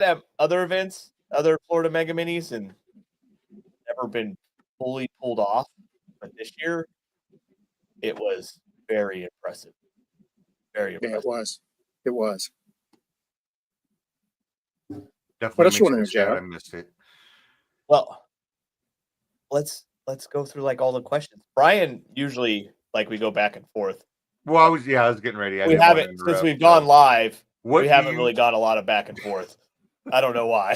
At other events, other Florida Mega Minis, and never been fully pulled off. But this year, it was very impressive. Very Yeah, impressive. it was. It was. Definitely What else you makes want to me know, sad JR? I missed it. Well, let's go through like all the questions. Brian usually we go back and forth. Well, I was getting ready. I We didn't want to haven't since interrupt, we've gone live. What We do haven't you- really got a lot of back and forth. I don't know why. I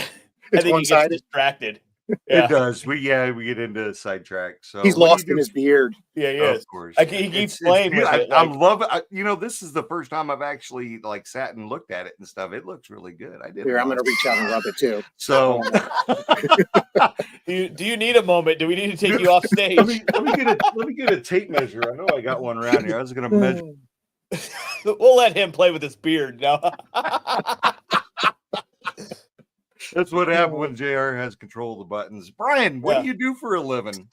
It's think he gets one-sided. distracted. It Yeah, does. We get into sidetrack. So He's what do you lost in do? his beard. yeah, he Of is. course. Like, he keeps playing with it. I'm loving. This is the first time I've actually sat and looked at it and stuff. It looks really good. I did. Here, I'm going to reach out and rub it too. So, do you need a moment? Do we need to take you off stage? let me get a tape measure. I know I got one around here. I was going to measure. We'll let him play with his beard now. That's what happened when JR has control of the buttons. Brian, what do you do for a living?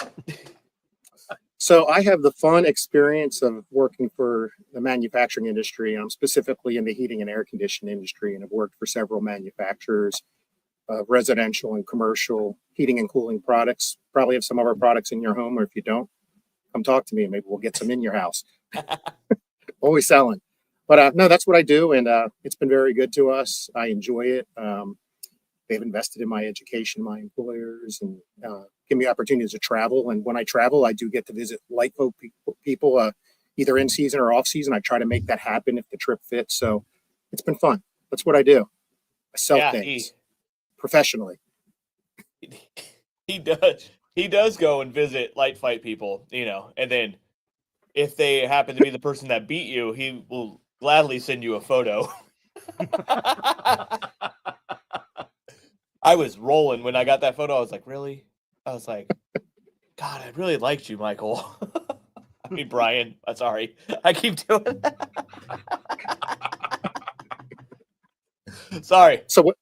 So I have the fun experience of working for the manufacturing industry. I'm specifically in the heating and air conditioning industry, and I've worked for several manufacturers of residential and commercial heating and cooling products. Probably have some of our products in your home, or if you don't, come talk to me and maybe we'll get some in your house. Always selling. But no, that's what I do, and it's been very good to us. I enjoy it. They've invested in my education, my employers, and give me opportunities to travel. And when I travel, I do get to visit Lightfolk people, either in season or off season. I try to make that happen if the trip fits. So it's been fun. That's what I do. I sell things professionally. He does. He does go and visit light fight people, and then if they happen to be the person that beat you, he will gladly send you a photo. I was rolling when I got that photo. I was like, really? I was like, God, I really liked you, Michael. I mean, Brian. I'm sorry. I keep doing that. Sorry. So what?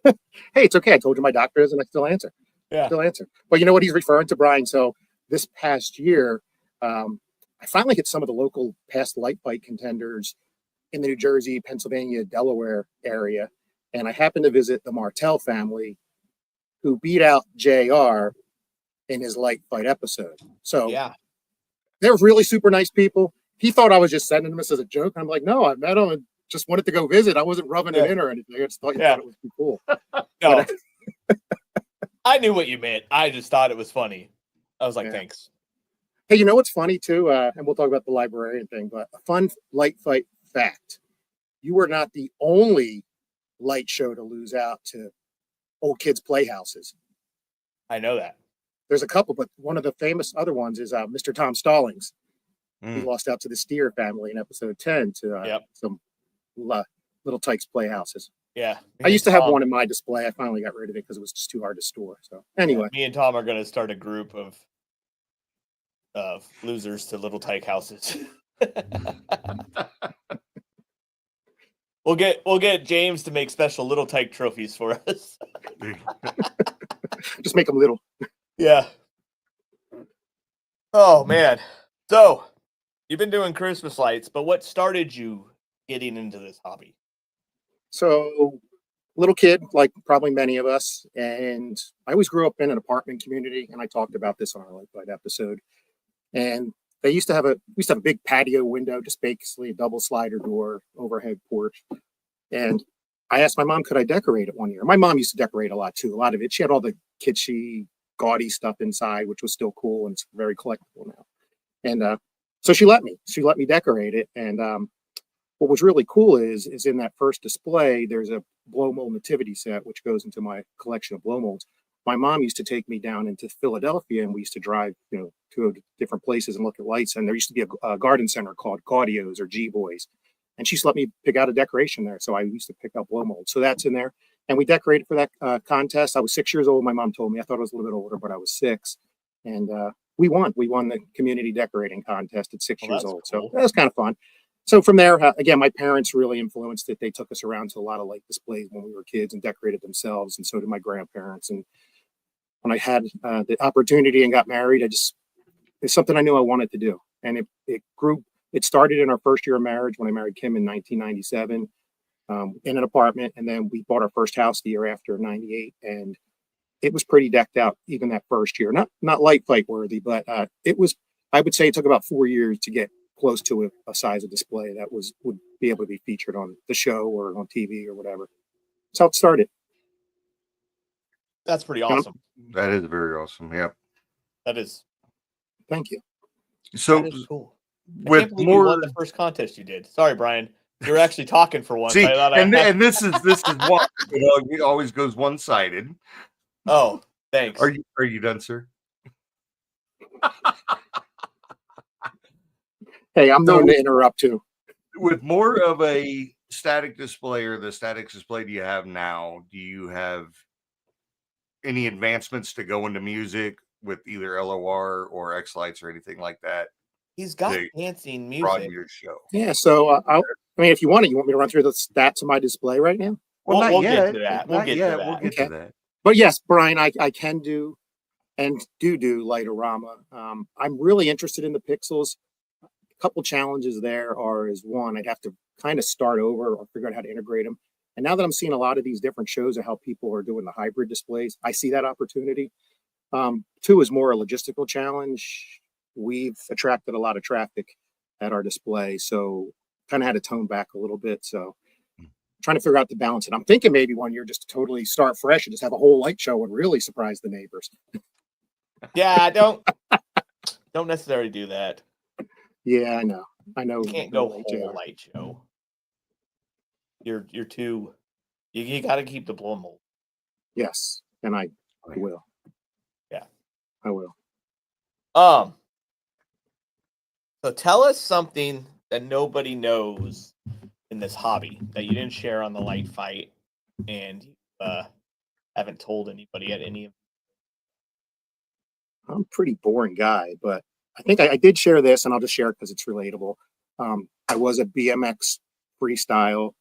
Hey, it's okay. I told you my doctor is, and I still answer. Yeah. Still answer. But you know what? He's referring to, Brian. So this past year, I finally hit some of the local past light fight contenders in the New Jersey, Pennsylvania, Delaware area. And I happened to visit the Martell family, who beat out JR in his light fight episode. So yeah, they were really super nice people. He thought I was just sending him this as a joke. I'm like, no, I met him and just wanted to go visit. I wasn't rubbing it in or anything. I just thought you thought it was too cool. No, I knew what you meant. I just thought it was funny. I was like, thanks. Hey, you know what's funny too? And we'll talk about the librarian thing, but a fun light fight fact. You were not the only light show to lose out to old kids' playhouses. I know that. There's a couple, but one of the famous other ones is Mr. Tom Stallings. He lost out to the Steer family in episode 10 to some Little Tykes playhouses. Yeah. I used to have one in my display. I finally got rid of it because it was just too hard to store. So anyway. Me and Tom are going to start a group of losers to Little Tyke houses. We'll get James to make special Little Tyke trophies for us. Just make them little. Yeah. Oh man. So you've been doing Christmas lights, but what started you getting into this hobby? So little kid, like probably many of us, and I always grew up in an apartment community, and I talked about this on our Light Fight episode. And they used to have a big patio window, just basically a double slider door, overhead porch. And I asked my mom, could I decorate it one year? My mom used to decorate a lot too. A lot of it. She had all the kitschy, gaudy stuff inside, which was still cool, and it's very collectible now. And so she let me decorate it. And what was really cool is in that first display, there's a blow mold nativity set, which goes into my collection of blow molds. My mom used to take me down into Philadelphia, and we used to drive, to different places and look at lights. And there used to be a garden center called Gaudios or G-Boys. And she just let me pick out a decoration there. So I used to pick up blow molds. So that's in there. And we decorated for that contest. I was 6 years old. My mom told me. I thought I was a little bit older, but I was 6. And we won. We won the community decorating contest at 6 years old. Cool. So that was kind of fun. So from there, again, my parents really influenced it. They took us around to a lot of light displays when we were kids and decorated themselves. And so did my grandparents. And when I had the opportunity and got married, it's something I knew I wanted to do. And it grew. It started in our first year of marriage when I married Kim in 1997. in an apartment. And then we bought our first house the year after, 98. And it was pretty decked out even that first year. Not light fight worthy, but it was, I would say it took about 4 years to get close to a size of display that would be able to be featured on the show or on TV or whatever. That's how it started. That's pretty awesome. That is very awesome. Yep. That is. Thank you. So That is cool. I with can't believe you won the first contest you did. Sorry, Brian. You're actually talking for once. see, I thought and this is one, it always goes one-sided. Oh, thanks. Are you done, sir? Hey, I'm known to interrupt too. With more of a static display or the static display do you have now, do you have any advancements to go into music with either LOR or X lights or anything like that? He's got to dancing broaden music. your show. Yeah, so I mean, if you want me to run through the stats of my display right now? Well, We'll not get yet. to that. We'll get to that. We'll get to that. But yes, Brian, I can do and do Lightorama. I'm really interested in the pixels. A couple challenges there is one, I'd have to kind of start over or figure out how to integrate them. And now that I'm seeing a lot of these different shows of how people are doing the hybrid displays, I see that opportunity. Two is more a logistical challenge. We've attracted a lot of traffic at our display, so kind of had to tone back a little bit. So trying to figure out the balance. And I'm thinking maybe one year just to totally start fresh and just have a whole light show and really surprise the neighbors. Yeah, don't necessarily do that. Yeah, I know. You can't go whole light show. You're too. You got to keep the blow mold. Yes, and I will. Yeah, I will. So tell us something that nobody knows in this hobby that you didn't share on the light fight, and haven't told anybody at any of. I'm a pretty boring guy, but I think I did share this, and I'll just share it because it's relatable. I was a BMX freestyle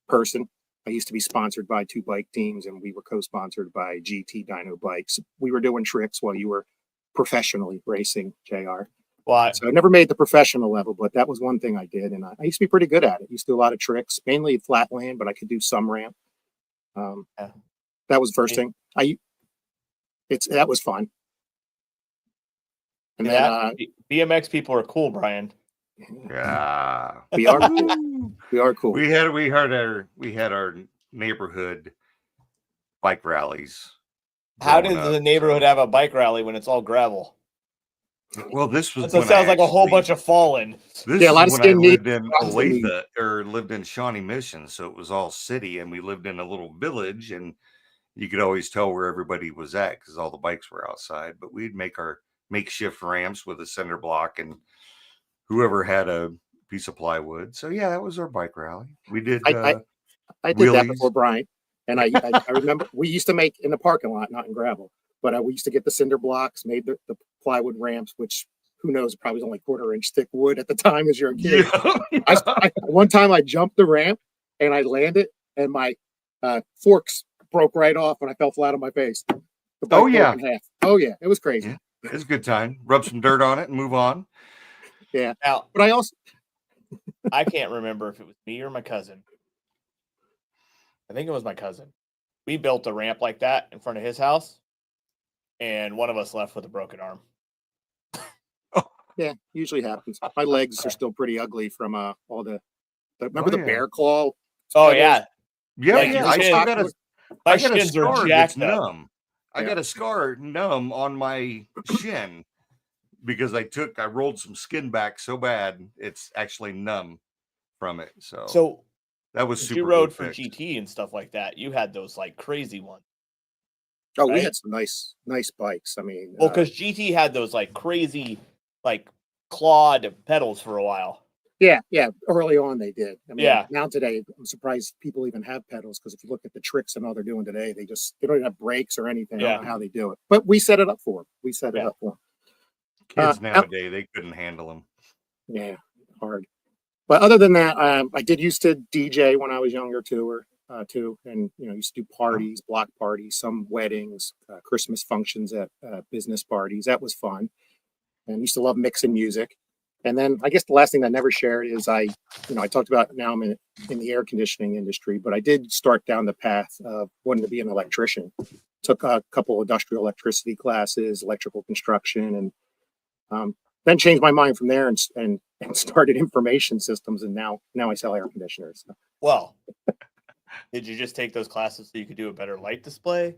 person. I used to be sponsored by 2 bike teams, and we were co-sponsored by GT Dyno Bikes. We were doing tricks while you were professionally racing, JR. Well, So I never made the professional level, but that was one thing I did, and I used to be pretty good at it. I used to do a lot of tricks, mainly flat land, but I could do some ramp. Yeah. That was the first thing. That was fun. And then BMX people are cool, Brian. Yeah, we are cool. We are cool. We had our neighborhood bike rallies. How does the neighborhood have a bike rally when it's all gravel? Well, this was. So it sounds like a whole bunch of falling. This is when I lived in Olathe, or lived in Shawnee Mission, so it was all city, and we lived in a little village, and you could always tell where everybody was at because all the bikes were outside. But we'd make our makeshift ramps with a cinder block, and whoever had a piece of plywood. So yeah, that was our bike rally. We did. I did that before, Brian, and I remember we used to make in the parking lot, not in gravel. But we used to get the cinder blocks, made the plywood ramps, which who knows, probably was only 1/4-inch thick wood at the time as you're a kid. Yeah. One time I jumped the ramp and I landed, and my forks broke right off, and I fell flat on my face. Oh yeah, it was crazy. Yeah. It was a good time. Rub some dirt on it and move on. Yeah. Now, but I can't remember if it was me or my cousin. I think it was my cousin. We built a ramp like that in front of his house, and one of us left with a broken arm. Yeah, usually happens. My legs are still pretty ugly from all the remember the bear claw? Oh yeah. Yeah. I still got my shins are jacked up. Numb. I got a scar numb on my shin because I rolled some skin back so bad it's actually numb from it. So that was super. You rode for GT and stuff like that. You had those like crazy ones. Oh, right? We had some nice bikes. I mean, well, because GT had those like crazy, like clawed pedals for a while. Yeah. Early on, they did. I mean, yeah. Now today, I'm surprised people even have pedals because if you look at the tricks and all they're doing today, they don't even have brakes or anything. Yeah. I don't know how they do it, but we set it up for them. Kids nowadays, they couldn't handle them. Yeah, hard. But other than that, I did used to DJ when I was younger too, and used to do parties, block parties, some weddings, Christmas functions at business parties. That was fun, and used to love mixing music. And then I guess the last thing I never shared is I talked about now I'm in the air conditioning industry, but I did start down the path of wanting to be an electrician. Took a couple industrial electricity classes, electrical construction, and then changed my mind from there and started information systems. And now I sell air conditioners. So. Well, did you just take those classes so you could do a better light display?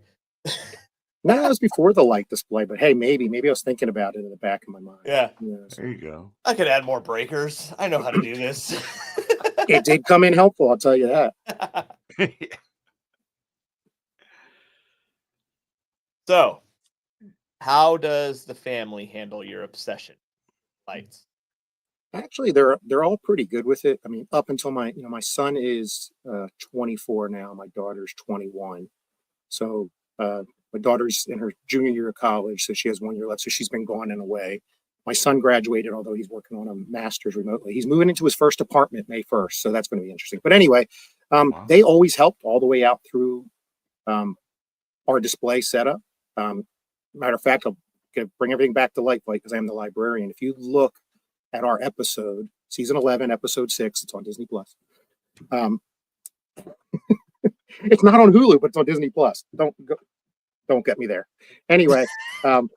No, it was before the light display, but hey, maybe I was thinking about it in the back of my mind. Yeah. There you go. I could add more breakers. I know how to do this. It did come in helpful, I'll tell you that. So, how does the family handle your obsession with lights? Actually, they're all pretty good with it. I mean, up until my son is 24 now. My daughter's 21. So my daughter's in her junior year of college, so she has 1 year left. So she's been gone and away. My son graduated, although he's working on a master's remotely. He's moving into his first apartment May 1st, so that's going to be interesting. But anyway, Wow. they always helped all the way out through our display setup. Matter of fact, I'll bring everything back to Light Fight because I'm the librarian. If you look at our episode, season 11, episode 6, it's on Disney Plus. It's not on Hulu, but it's on Disney Plus. Don't get me there. Anyway, So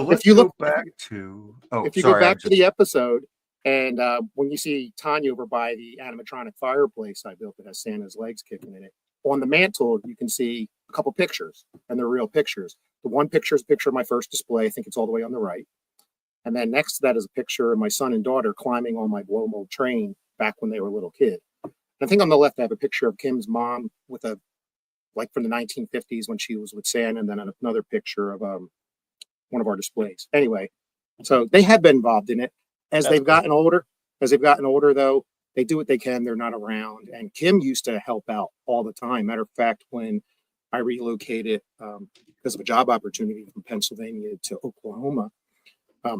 let's if you go look back to. Oh, if you sorry. go back to the episode, and when you see Tanya over by the animatronic fireplace I built that has Santa's legs kicking in it, on the mantle you can see a couple pictures, and they're real pictures. The one picture is a picture of my first display. I think it's all the way on the right. And then next to that is a picture of my son and daughter climbing on my blow mold train back when they were a little kid. And I think on the left I have a picture of Kim's mom with like from the 1950s when she was with Santa, and then another picture of one of our displays. Anyway, so they have been involved in it. As they've gotten older, though, they do what they can. They're not around. And Kim used to help out all the time. Matter of fact, when I relocated because of a job opportunity from Pennsylvania to Oklahoma,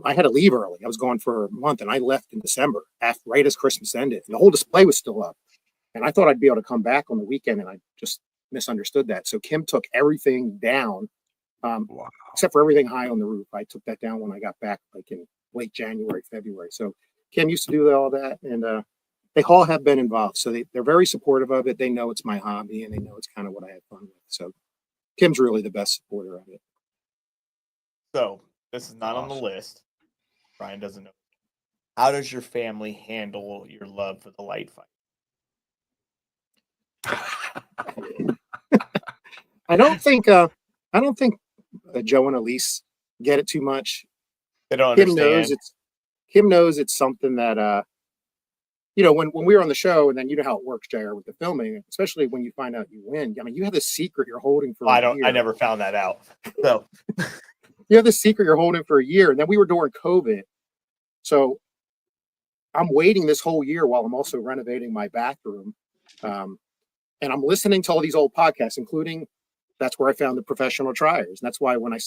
I had to leave early. I was gone for a month, and I left in December, right as Christmas ended. And the whole display was still up. And I thought I'd be able to come back on the weekend, and I just misunderstood that. So Kim took everything down, Wow. except for everything high on the roof. I took that down when I got back, like in late January, February. So Kim used to do all that, and they all have been involved. So they're very supportive of it. They know it's my hobby, and they know it's kind of what I have fun with. So Kim's really the best supporter of it. So, this is not on the list. Brian doesn't know. How does your family handle your love for the light fight? I don't think Joe and Elise get it too much. They don't Kim understand. knows it's something that when we were on the show, and then you know how it works, JR, with the filming, especially when you find out you win. I mean, you have this secret you're holding for a year. I never found that out. So you have this secret you're holding for a year, and then we were during COVID, so I'm waiting this whole year while I'm also renovating my bathroom, and I'm listening to all these old podcasts, including that's where I found the Professional Triers. And that's why when I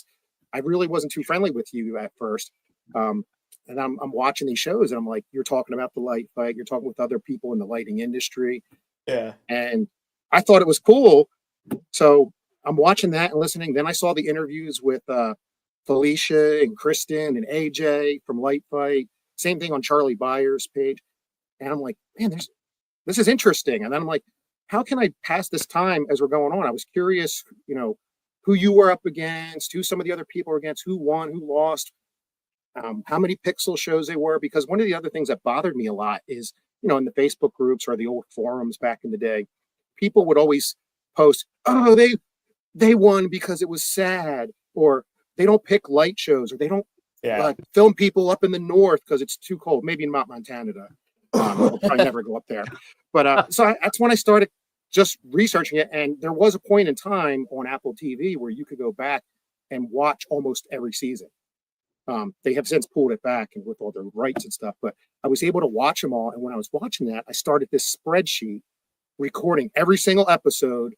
really wasn't too friendly with you at first. And I'm watching these shows, and I'm like, you're talking about the light fight. You're talking with other people in the lighting industry. yeah, And I thought it was cool. So I'm watching that and listening. Then I saw the interviews with Felicia and Kristen and AJ from Light Fight. Same thing on Charlie Byers' page. And I'm like, man, this is interesting. And then I'm like, how can I pass this time as we're going on? I was curious, who you were up against, who some of the other people were against, who won, who lost, how many pixel shows they were. Because one of the other things that bothered me a lot is, in the Facebook groups or the old forums back in the day, people would always post, oh, they won because it was sad, or they don't pick light shows, or they don't film people up in the north because it's too cold. Maybe in Mount Montana. I'll probably never go up there. But that's when I started just researching it. And there was a point in time on Apple TV where you could go back and watch almost every season. They have since pulled it back and with all the rights and stuff, but I was able to watch them all. And when I was watching that, I started this spreadsheet recording every single episode,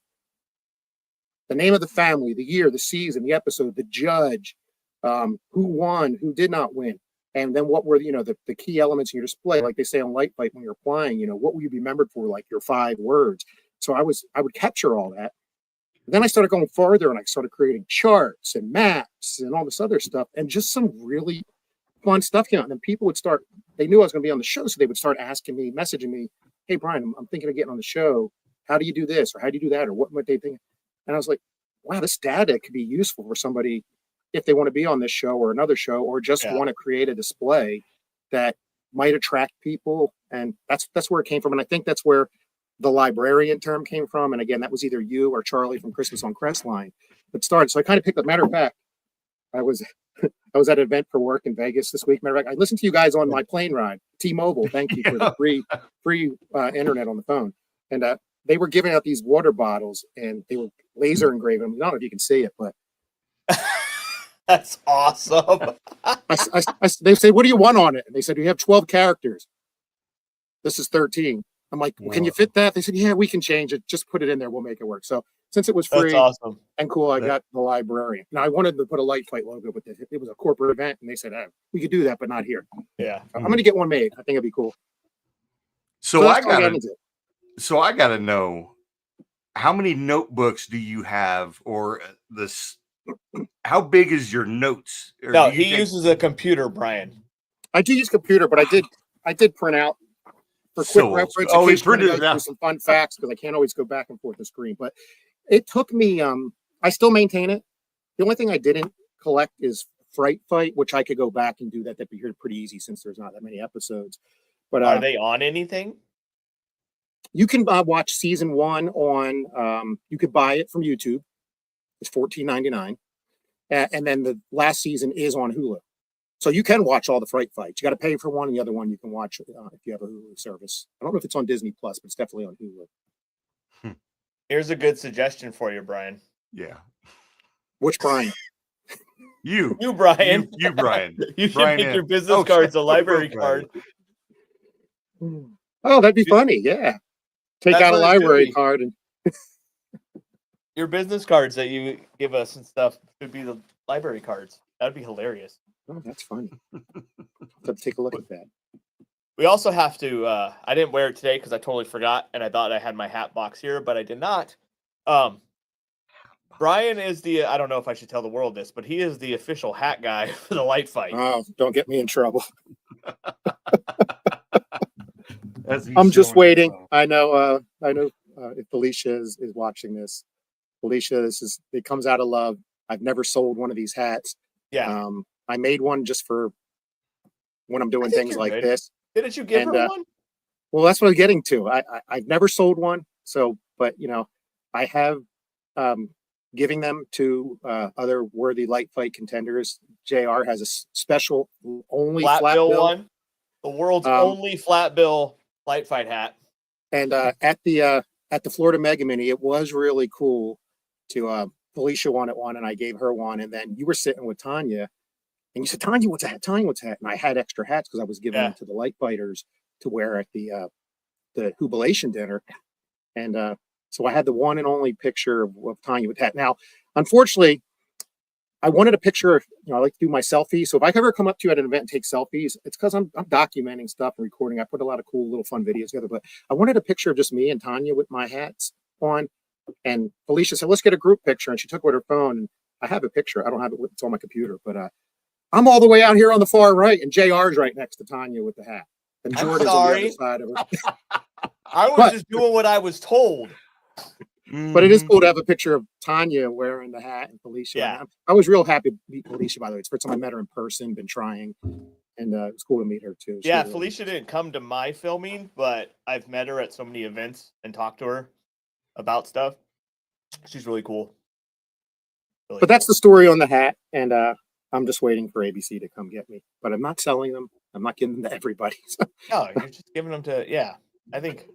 the name of the family, the year, the season, the episode, the judge, who won, who did not win. And then what were, the key elements in your display, like they say on Light Fight when you're applying, what will you be remembered for, like your 5 words. So I would capture all that. Then I started going farther, and I started creating charts and maps and all this other stuff, and just some really fun stuff came out. And then people would start, they knew I was going to be on the show. So they would start asking me, messaging me, hey, Brian, I'm thinking of getting on the show. How do you do this? Or how do you do that? Or what might they think? And I was like, wow, this data could be useful for somebody if they want to be on this show or another show, or just want to create a display that might attract people. And that's where it came from. And I think that's where the librarian term came from. And again, that was either you or Charlie from Christmas on Crestline that started. So I kind of picked up. Matter of fact, I was at an event for work in Vegas this week. Matter of fact, I listened to you guys on my plane ride. T-Mobile, thank you for the free internet on the phone. And they were giving out these water bottles, and they were laser engraving. I don't know if you can see it, but that's awesome. They say, what do you want on it? And they said, we have 12 characters. This is 13. I'm like, well, can you fit that? They said, yeah, we can change it. Just put it in there. We'll make it work. So since it was free awesome and cool, I got the librarian. Now I wanted to put a Light Fight logo, but it was a corporate event, and they said, we could do that, but not here. Yeah. I'm going to get one made. I think it'd be cool. So I got to know, how many notebooks do you have, or this? How big is your notes? No, he uses a computer, Brian. I do use computer, but I did print out for quick reference. Oh, he printed it out. Some fun facts because I can't always go back and forth the screen. But it took me. I still maintain it. The only thing I didn't collect is Fright Fight, which I could go back and do that. That'd be pretty easy since there's not that many episodes. But are they on anything? You can watch season 1 on. You could buy it from YouTube. It's $14.99, and then the last season is on Hulu. So you can watch all the Fright Fights. You got to pay for one, and the other one you can watch if you have a Hulu service. I don't know if it's on Disney Plus, but it's definitely on Hulu. Here's a good suggestion for you, Brian. Yeah. Which Brian? You, Brian. You, Brian. You should make your business cards a library card. Oh, that'd be funny. Yeah. Take out a library card and. Your business cards that you give us and stuff should be the library cards. That'd be hilarious. Oh, that's funny. Let's take a look at that. We also have to, I didn't wear it today because I totally forgot, and I thought I had my hat box here, but I did not. Brian is I don't know if I should tell the world this, but he is the official hat guy for the Light Fight. Oh, don't get me in trouble. I'm just waiting. I know if Felicia is watching this. Felicia, it comes out of love. I've never sold one of these hats. Yeah. I made one just for when I'm doing things like this. Didn't you give her one? Well, that's what I'm getting to. I've never sold one. So, but I have giving them to other worthy Light Fight contenders. JR has a special only flat bill one, the world's only flat bill Light Fight hat. And at the Florida Mega Mini, it was really cool to Felicia wanted one, and I gave her one. And then you were sitting with Tanya, and you said, Tanya, what's a hat? Tanya, what's a hat? And I had extra hats because I was giving them to the Light Fighters to wear at the jubilation dinner. And so I had the one and only picture of Tanya with hat. Now, unfortunately, I wanted a picture. I like to do my selfie. So if I ever come up to you at an event and take selfies, it's because I'm documenting stuff and recording. I put a lot of cool little fun videos together. But I wanted a picture of just me and Tanya with my hats on. And Felicia said, let's get a group picture. And she took with her phone. And I have a picture. I don't have it. It's on my computer. But I'm all the way out here on the far right. And JR's right next to Tanya with the hat. And Jordan's on the other side of her. I was just doing what I was told. But it is cool to have a picture of Tanya wearing the hat and Felicia. Yeah. I was real happy to meet Felicia, by the way. It's the first time I met her in person, been trying. And it was cool to meet her, too. Yeah, Felicia didn't come to my filming, but I've met her at so many events and talked to her about stuff. She's really cool. But that's the story on the hat. And I'm just waiting for ABC to come get me. But I'm not selling them. I'm not giving them to everybody. No, you're just giving them to, I think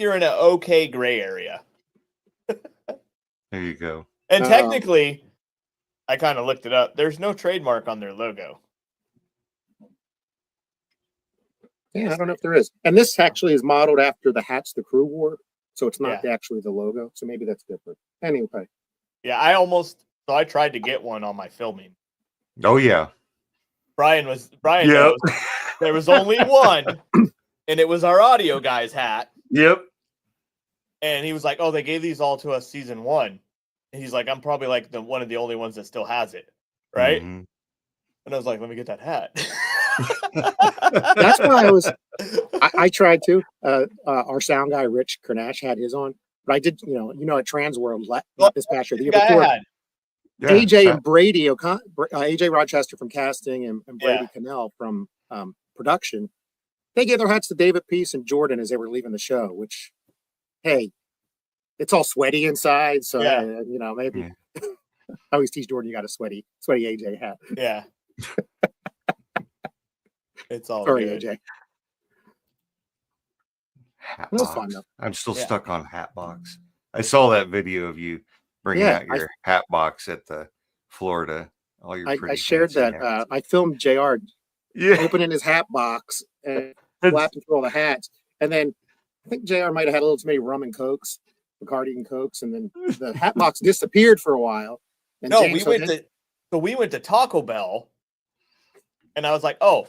you're in an okay gray area. There you go. And technically, I kind of looked it up. There's no trademark on their logo. Yeah, I don't know if there is. And this actually is modeled after the hats the crew wore. So it's not actually the logo. So maybe that's different. Anyway. Yeah, I tried to get one on my filming. Oh, yeah. Brian knows. There was only one, and it was our audio guy's hat. Yep. And he was like, oh, they gave these all to us season 1. And he's like, I'm probably like one of the only ones that still has it. Right. Mm-hmm. And I was like, let me get that hat. That's why I tried to. Our sound guy, Rich Kernash, had his on. But I did, at Trans World, not this past year, the year guy before, I had. Yeah, AJ and Brady AJ Rochester from casting and Brady Yeah. Cannell from production, they gave their hats to David Peace and Jordan as they were leaving the show, which, hey, it's all sweaty inside. So, Yeah. maybe Yeah. I always tease Jordan, you got a sweaty AJ hat. Yeah. It's all Sorry, good. AJ. Hat It was box. fun, though. I'm still Yeah. stuck on hat box. I saw that video of you bringing Yeah, out your hat box at the Florida. All your pretty I shared fancy that. hats. I filmed JR Yeah. opening his hat box and flapping through all the hats. And then I think JR might have had a little too many rum and cokes, Bacardi and cokes, and then the hat box disappeared for a while. And No, James we went to Taco Bell, and I was like, oh,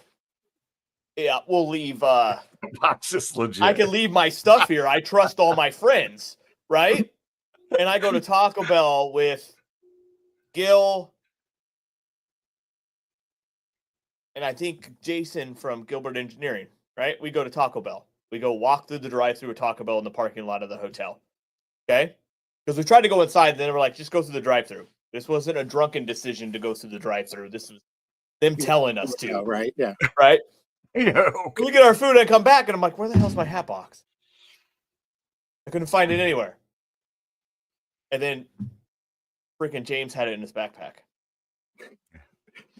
yeah, we'll leave. Box is legit. I can leave my stuff here. I trust all my friends, right? And I go to Taco Bell with Gil and I think Jason from Gilbert Engineering, right? We go to Taco Bell. We go walk through the drive-through at Taco Bell in the parking lot of the hotel. Okay? Because we tried to go inside, and then we're like, just go through the drive-through. This wasn't a drunken decision to go through the drive-through. This was them telling us to. Right? Yeah. Right? Okay. We get our food and come back, and I'm like, where the hell's my hat box? I couldn't find it anywhere. And then freaking James had it in his backpack.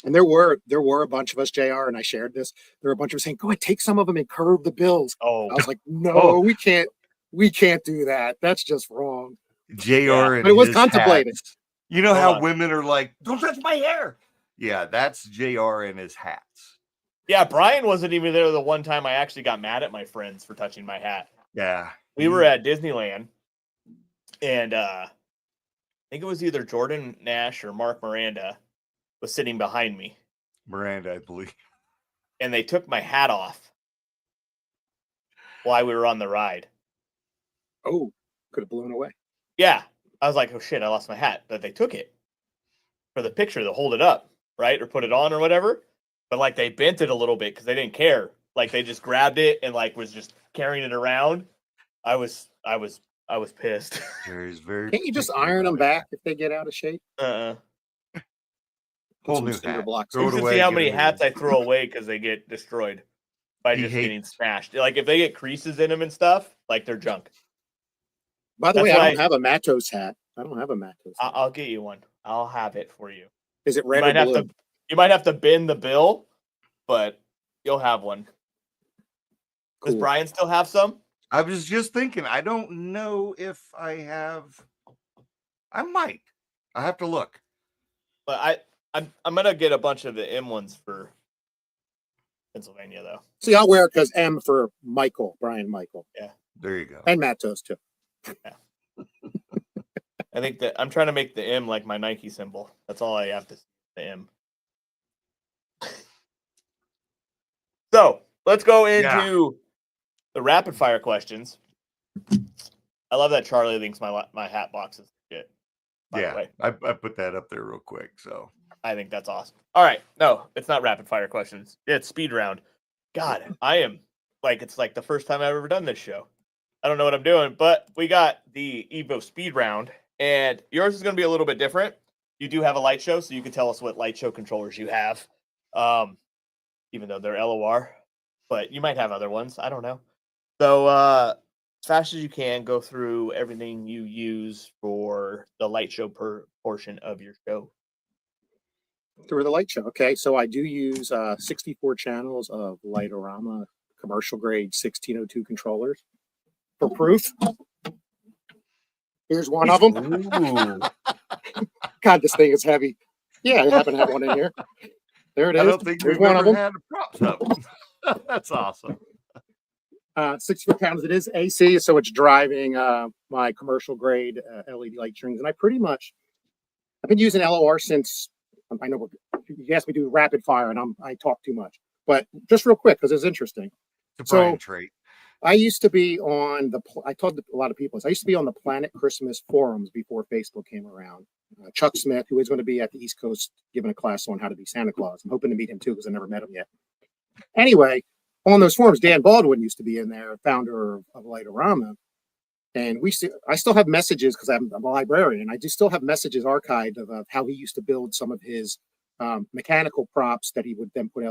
And there were a bunch of us, JR, and I shared this. There were a bunch of us saying, go ahead, take some of them and curve the bills. Oh, I was like, no, we can't do that. That's just wrong. JR and But it was his contemplated. hats. You know Hold how on. women are like, don't touch my hair. Yeah, that's JR and his hats. yeah, Brian wasn't even there the one time I actually got mad at my friends for touching my hat. Yeah. We were at Disneyland, and I think it was either Jordan Nash or Mark Miranda was sitting behind me, Miranda, I believe. and they took my hat off while we were on the ride. Oh, could have blown away. Yeah, I was like, oh shit, I lost my hat. But they took it for the picture to hold it up, right, or put it on or whatever. But like they bent it a little bit because they didn't care. Like they just grabbed it and like was just carrying it around. I was pissed. Jerry's very. Can't you just particular iron them about it. back if they get out of shape? Uh-uh. Put Whole some new cinder hat. blocks Throw You it in. should away, see how get many a new hats one. I throw away because they get destroyed by He just hates- getting smashed. Like if they get creases in them and stuff, like they're junk. By the That's way, I why- don't have a Matos hat. I don't have a Matos hat. I'll get you one. I'll have it for you. Is it You red or might have blue? to. You might have to bend the bill, but you'll have one. Does Cool. Brian still have some? I was just thinking, I don't know if I have. I might. I have to look. But I'm gonna get a bunch of the M ones for Pennsylvania though. See, I'll wear it because M for Michael, Brian Michael, There you go. and Matos too. I think that I'm trying to make the M like my Nike symbol. That's all I have to see, the M. So let's go into the rapid fire questions. I love that Charlie thinks my hat box is shit. By the way, I put that up there real quick. So I think that's awesome. All right, no, it's not rapid fire questions. It's speed round. God, I am like it's like the first time I've ever done this show. I don't know what I'm doing, but we got the Evo speed round, and yours is going to be a little bit different. You do have a light show, so you can tell us what light show controllers you have, even though they're LOR, but you might have other ones. I don't know. So as fast as you can, go through everything you use for the light show portion of your show. Through the light show. Okay, so I do use 64 channels of Lightorama commercial grade 1602 controllers for proof. Here's one of them. Ooh. God, this thing is heavy. Yeah, I happen to have one in here. There it is. I don't think There's we've one of ever them. had a props up. That's awesome. 64 pounds. It is AC, so it's driving my commercial grade LED light strings. And I've been using LOR since, I know you asked me to do rapid fire and I talk too much, but just real quick, because it's interesting. It's a Brian trait. I used to be on I told a lot of people, I used to be on the Planet Christmas forums before Facebook came around. Chuck Smith, who is going to be at the East Coast giving a class on how to be Santa Claus. I'm hoping to meet him too because I never met him yet. Anyway, on those forums, Dan Baldwin used to be in there, founder of Lightorama. And I still have messages because I'm a librarian. I do still have messages archived of how he used to build some of his mechanical props that he would then put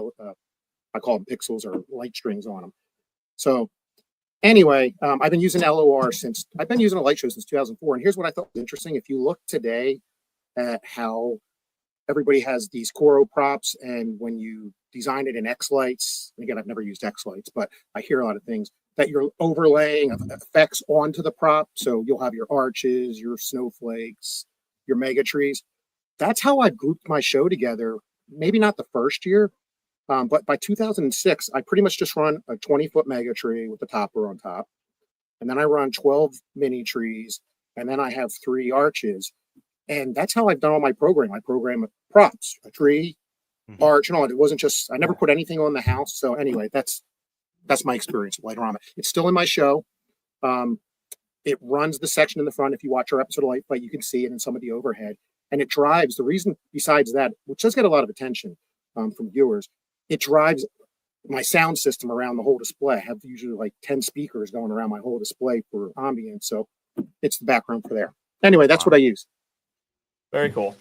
I call them pixels or light strings on them. So anyway, I've been using LOR I've been using a light show since 2004. And here's what I thought was interesting. If you look today at how everybody has these Coro props, and when you design it in X lights, again, I've never used X lights, but I hear a lot of things that you're overlaying effects onto the prop. So you'll have your arches, your snowflakes, your mega trees. That's how I grouped my show together. Maybe not the first year, but by 2006, I pretty much just run a 20-foot mega tree with the topper on top. And then I run 12 mini trees. And then I have 3 arches. And that's how I've done all my programming. I program props, a tree, arch, and all. It wasn't just, I never put anything on the house. So anyway, that's my experience with Lightorama. It's still in my show. It runs the section in the front. If you watch our episode of Light Fight, you can see it in some of the overhead. And it drives, the reason besides that, which does get a lot of attention from viewers, it drives my sound system around the whole display. I have usually like 10 speakers going around my whole display for ambience. So it's the background for there. Anyway, that's what I use. Very cool.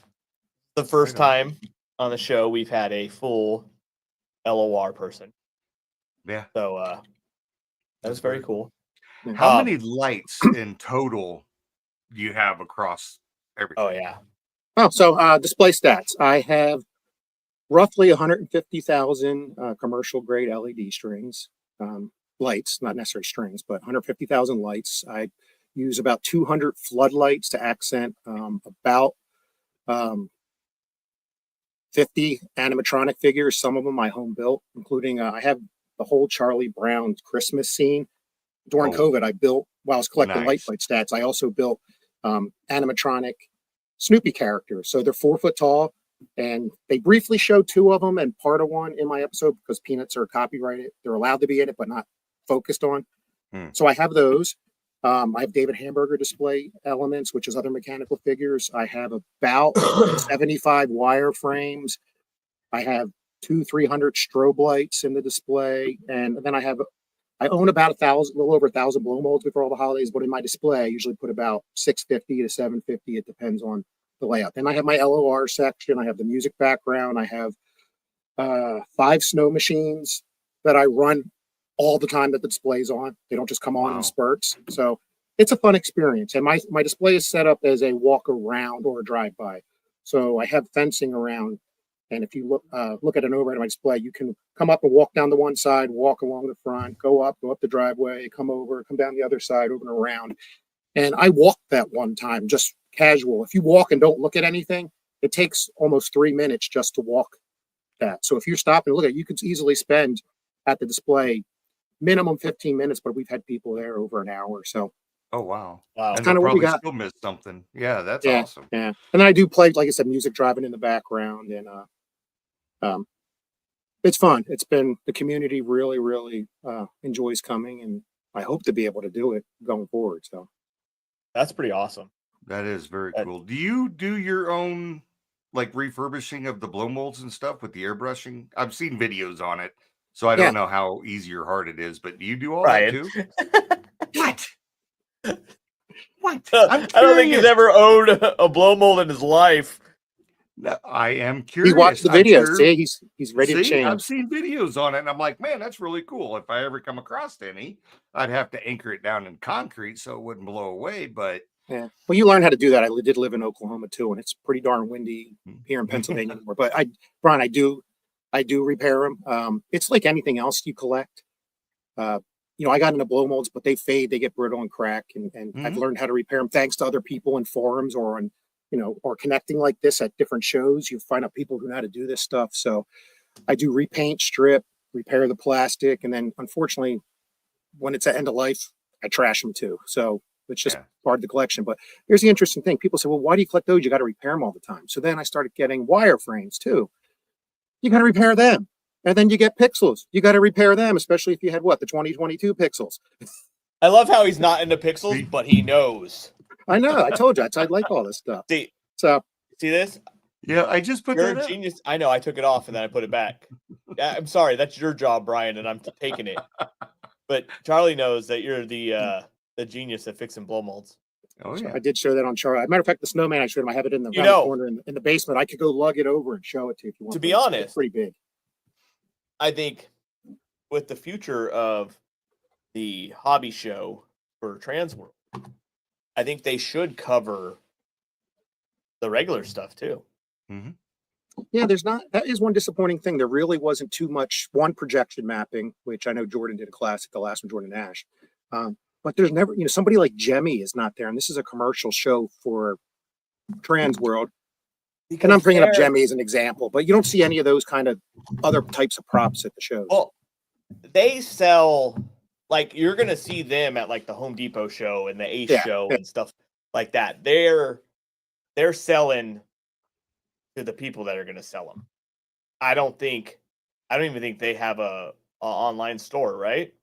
The first time on the show we've had a full LOR person. Yeah. So that was very cool. How many lights in total do you have across everything? Oh, yeah. So display stats. I have roughly 150,000 commercial grade LED strings, lights, not necessarily strings, but 150,000 lights. I use about 200 floodlights to accent about 50 animatronic figures. Some of them I home built, including I have the whole Charlie Brown Christmas scene. During COVID, I built, while I was collecting light fight stats, I also built animatronic Snoopy characters. So they're 4 foot tall, and they briefly show 2 of them and part of one in my episode because Peanuts are copyrighted. They're allowed to be in it, but not focused on. So I have those. I have David Hamburger display elements, which is other mechanical figures. I have about 75 wire-frames. I have 200-300 strobe lights in the display. And then I own about a little over 1,000 blow molds before all the holidays, but in my display, I usually put about 650 to 750. It depends on the layout. Then I have my LOR section. I have the music background. I have 5 snow machines that I run all the time that the display's on. They don't just come on in spurts. So it's a fun experience. And my display is set up as a walk around or a drive by. So I have fencing around. And if you look at an overhead of my display, you can come up and walk down the one side, walk along the front, go up the driveway, come over, come down the other side, over and around. And I walked that one time, just casual. If you walk and don't look at anything, it takes almost 3 minutes just to walk that. So if you stop and look at it, you could easily spend at the display minimum 15 minutes, but we've had people there over an hour. So oh wow. That's And kind of what we got. Still missed something. Yeah, that's awesome. Yeah. And then I do play, like I said, music driving in the background, and it's fun. It's been, the community really, really enjoys coming, and I hope to be able to do it going forward. So that's pretty awesome. That is very cool. Do you do your own like refurbishing of the blow molds and stuff with the airbrushing? I've seen videos on it, so I don't know how easy or hard it is, but do you do all that too? What? What? I don't think he's ever owned a blow mold in his life. No, I am curious. He watched the videos. See, he's ready to change. I've seen videos on it, and I'm like, man, that's really cool. If I ever come across any, I'd have to anchor it down in concrete so it wouldn't blow away. But yeah, well, you learn how to do that. I did live in Oklahoma too, and it's pretty darn windy here in Pennsylvania anymore. But Brian, I do repair them. It's like anything else you collect. I got into blow molds, but they fade, they get brittle and crack, and I've learned how to repair them thanks to other people in forums or on, or connecting like this at different shows. You find out people who know how to do this stuff. So I do repaint, strip, repair the plastic, and then unfortunately, when it's at end of life, I trash them too. So it's just part of the collection. But here's the interesting thing: people say, "Well, why do you collect those? You got to repair them all the time." So then I started getting wireframes too. You got to repair them. And then you get pixels. You got to repair them, especially if you had the 2022 pixels. I love how he's not into pixels, but he knows. I know. I told you. I like all this stuff. See, So See this? Yeah, I just put You're that a up. genius. I know. I took it off and then I put it back. I'm sorry. That's your job, Brian, and I'm taking it. But Charlie knows that you're the genius at fixing blow molds. Oh so yeah. I did show that on Charlie. As a matter of fact, the snowman I showed him, I have it in the, You around the know- corner in the basement. I could go lug it over and show it to you if you want. To be but it's honest- pretty big. I think with the future of the hobby show for Trans World, I think they should cover the regular stuff too. Yeah, that is one disappointing thing. There really wasn't too much projection mapping, which I know Jordan did a class at the last one, Jordan Nash. But there's never, somebody like Jemmy is not there. And this is a commercial show for Trans World. And I'm bringing up Jemmy as an example, but you don't see any of those kind of other types of props at the shows. Well, they sell, like, you're going to see them at like the Home Depot show and the Ace show and stuff like that. They're selling to the people that are going to sell them. I don't even think they have a online store, right?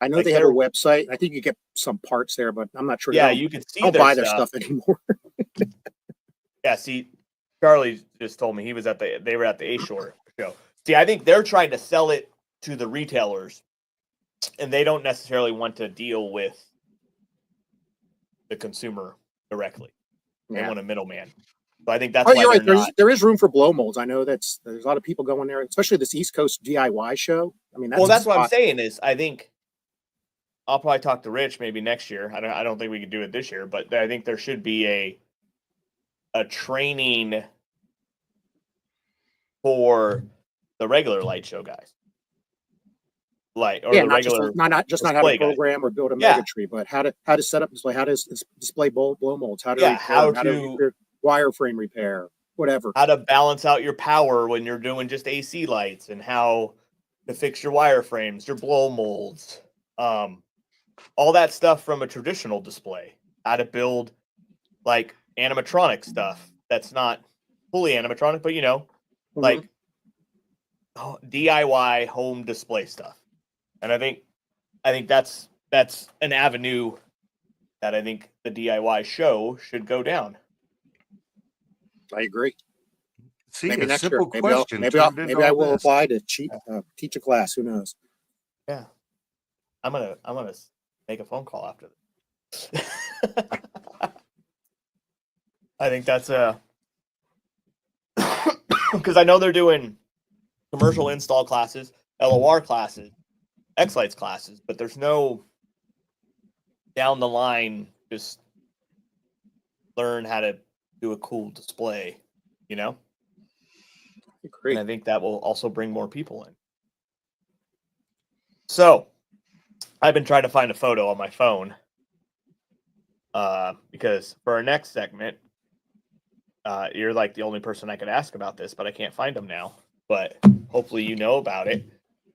I know like they have a website. I think you get some parts there, but I'm not sure. Yeah, you can see I don't buy their stuff anymore. Yeah, see, Charlie just told me they were at the Ace show. See, I think they're trying to sell it to the retailers, and they don't necessarily want to deal with the consumer directly. They want a middleman. So I think that's why you're right. not. There is room for blow molds. I know there's a lot of people going there, especially this East Coast DIY show. I mean, that's what I'm saying is I think I'll probably talk to Rich maybe next year. I don't think we could do it this year, but I think there should be a training for the regular light show guys. The regular not how to program or build a mega tree, but how to set up display, how to display blow molds, how to repair, how to wireframe repair, whatever. How to balance out your power when you're doing just AC lights, and how to fix your wireframes, your blow molds, all that stuff from a traditional display. How to build like animatronic stuff that's not fully animatronic, but like DIY home display stuff. And I think that's an avenue that I think the DIY show should go down. I agree. See, maybe a simple year. question. Maybe I will apply to teach a class. Who knows? Yeah, I'm gonna make a phone call after this. I think that's because I know they're doing commercial install classes, LOR classes, X-Lights classes, but there's no down the line just learn how to do a cool display, Great. And I think that will also bring more people in. So I've been trying to find a photo on my phone because for our next segment, you're like the only person I could ask about this, but I can't find them now. But hopefully you know about it.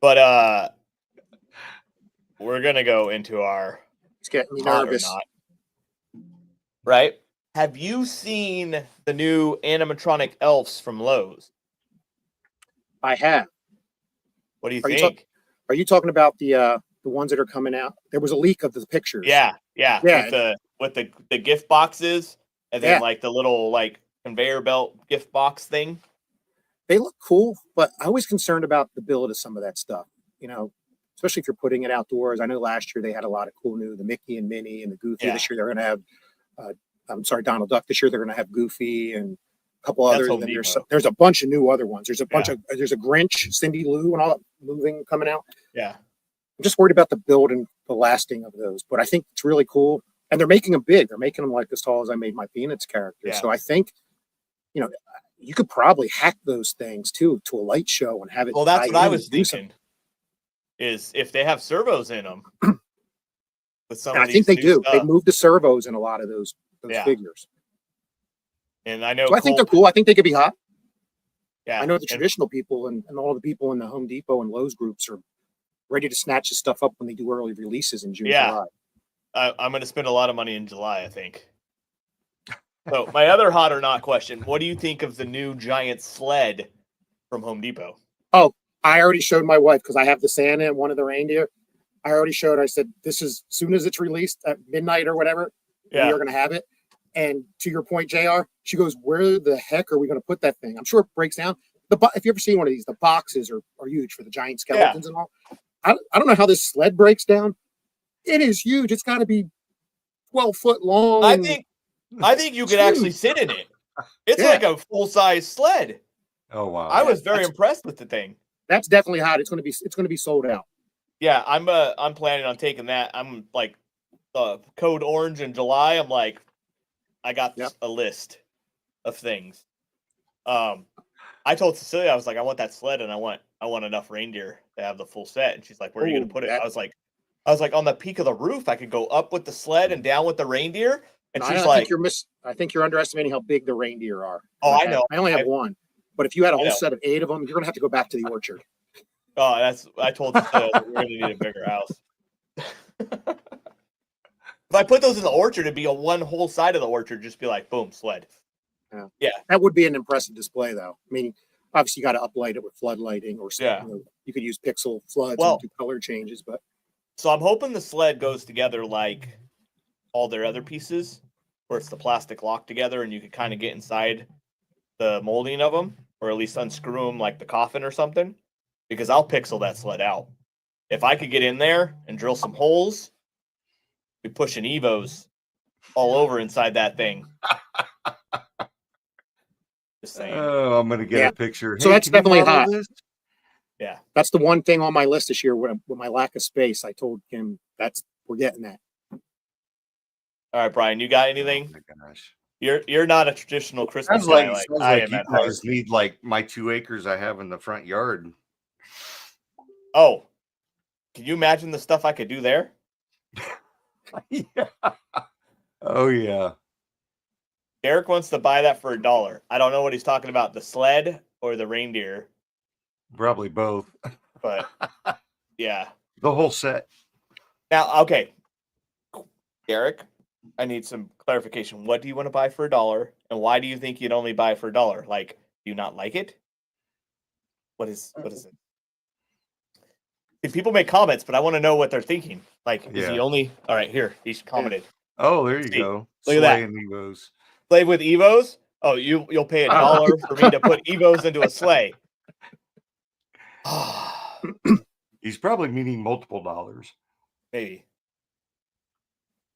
But we're gonna go into our. It's getting me hot or nervous. not. Right? Have you seen the new animatronic elves from Lowe's? I have. What do you think? Are you talking about the ones that are coming out? There was a leak of the pictures. Yeah. With the gift boxes and then like the little like conveyor belt gift box thing. They look cool, but I was concerned about the build of some of that stuff. Especially if you're putting it outdoors. I know last year they had a lot of cool the Mickey and Minnie and the Goofy. Yeah. This year they're going to have, Donald Duck. This year they're going to have Goofy and a couple others. And then there's a bunch of new other ones. There's a bunch of there's a Grinch, Cindy Lou, and all that moving coming out. Yeah, I'm just worried about the build and the lasting of those. But I think it's really cool, and they're making them big. They're making them like as tall as I made my Peanuts character. Yeah. So I think, you could probably hack those things too to a light show and have it. Well, that's what I was thinking. Is if they have servos in them. With some, I think they do. They moved the servos in a lot of those figures. And I know. So I think they're cool. I think they could be hot. Yeah. I know the traditional people and all the people in the Home Depot and Lowe's groups are ready to snatch this stuff up when they do early releases in June. Yeah. July. I'm going to spend a lot of money in July, I think. So my other hot or not question: what do you think of the new giant sled from Home Depot? Oh, I already showed my wife because I have the Santa and one of the reindeer. I already showed. I said, "This is as soon as it's released at midnight or whatever, we are going to have it." And to your point, JR, she goes, where the heck are we going to put that thing? I'm sure it breaks down. If you ever seen one of these, the boxes are huge for the giant skeletons and all. I don't know how this sled breaks down. It is huge. It's got to be 12 foot long. I think you could actually sit in it. It's like a full-size sled. Oh wow! I was very impressed with the thing. That's definitely hot. It's going to be sold out. Yeah, I'm planning on taking that. I'm like code orange in July. I'm like, I got a list of things. I told Cecilia, I was like, I want that sled and I want enough reindeer to have the full set. And she's like, where are you gonna put it? I was like on the peak of the roof. I could go up with the sled and down with the reindeer. And she's like, I think you're underestimating how big the reindeer are. Oh, I know. I only have one, but if you had a whole set of 8 of them, you're gonna have to go back to the orchard. Oh, I told Cecilia we're gonna need a bigger house. If I put those in the orchard, it'd be a one whole side of the orchard, just be like, boom, sled. Yeah. That would be an impressive display, though. I mean, obviously, you got to uplight it with floodlighting or something. You could use pixel floods and do color changes, but. So I'm hoping the sled goes together like all their other pieces, where it's the plastic locked together and you could kind of get inside the molding of them, or at least unscrew them like the coffin or something, because I'll pixel that sled out. If I could get in there and drill some holes, be pushing Evos all over inside that thing. Just saying. Oh, I'm gonna get a picture. So that's definitely hot. Yeah, that's the one thing on my list this year. With my lack of space, I told him we're getting that. All right, Brian, you got anything? Oh my gosh, you're not a traditional Christmas guy like I am. You guys need like my 2 acres I have in the front yard. Oh, can you imagine the stuff I could do there? Yeah. Oh yeah. Eric wants to buy that for $1. I don't know what he's talking about, the sled or the reindeer. Probably both. But yeah. The whole set. Now, okay. Eric, I need some clarification. What do you want to buy for $1? And why do you think you'd only buy for $1? Like, do you not like it? What is it? See, people make comments, but I want to know what they're thinking. Like, is he only all right, here, he's commented. Oh, there you go. Look at that. Evos. Slave with Evos? Oh, you'll pay $1 for me to put Evos into a sleigh. He's probably meaning multiple dollars. Maybe.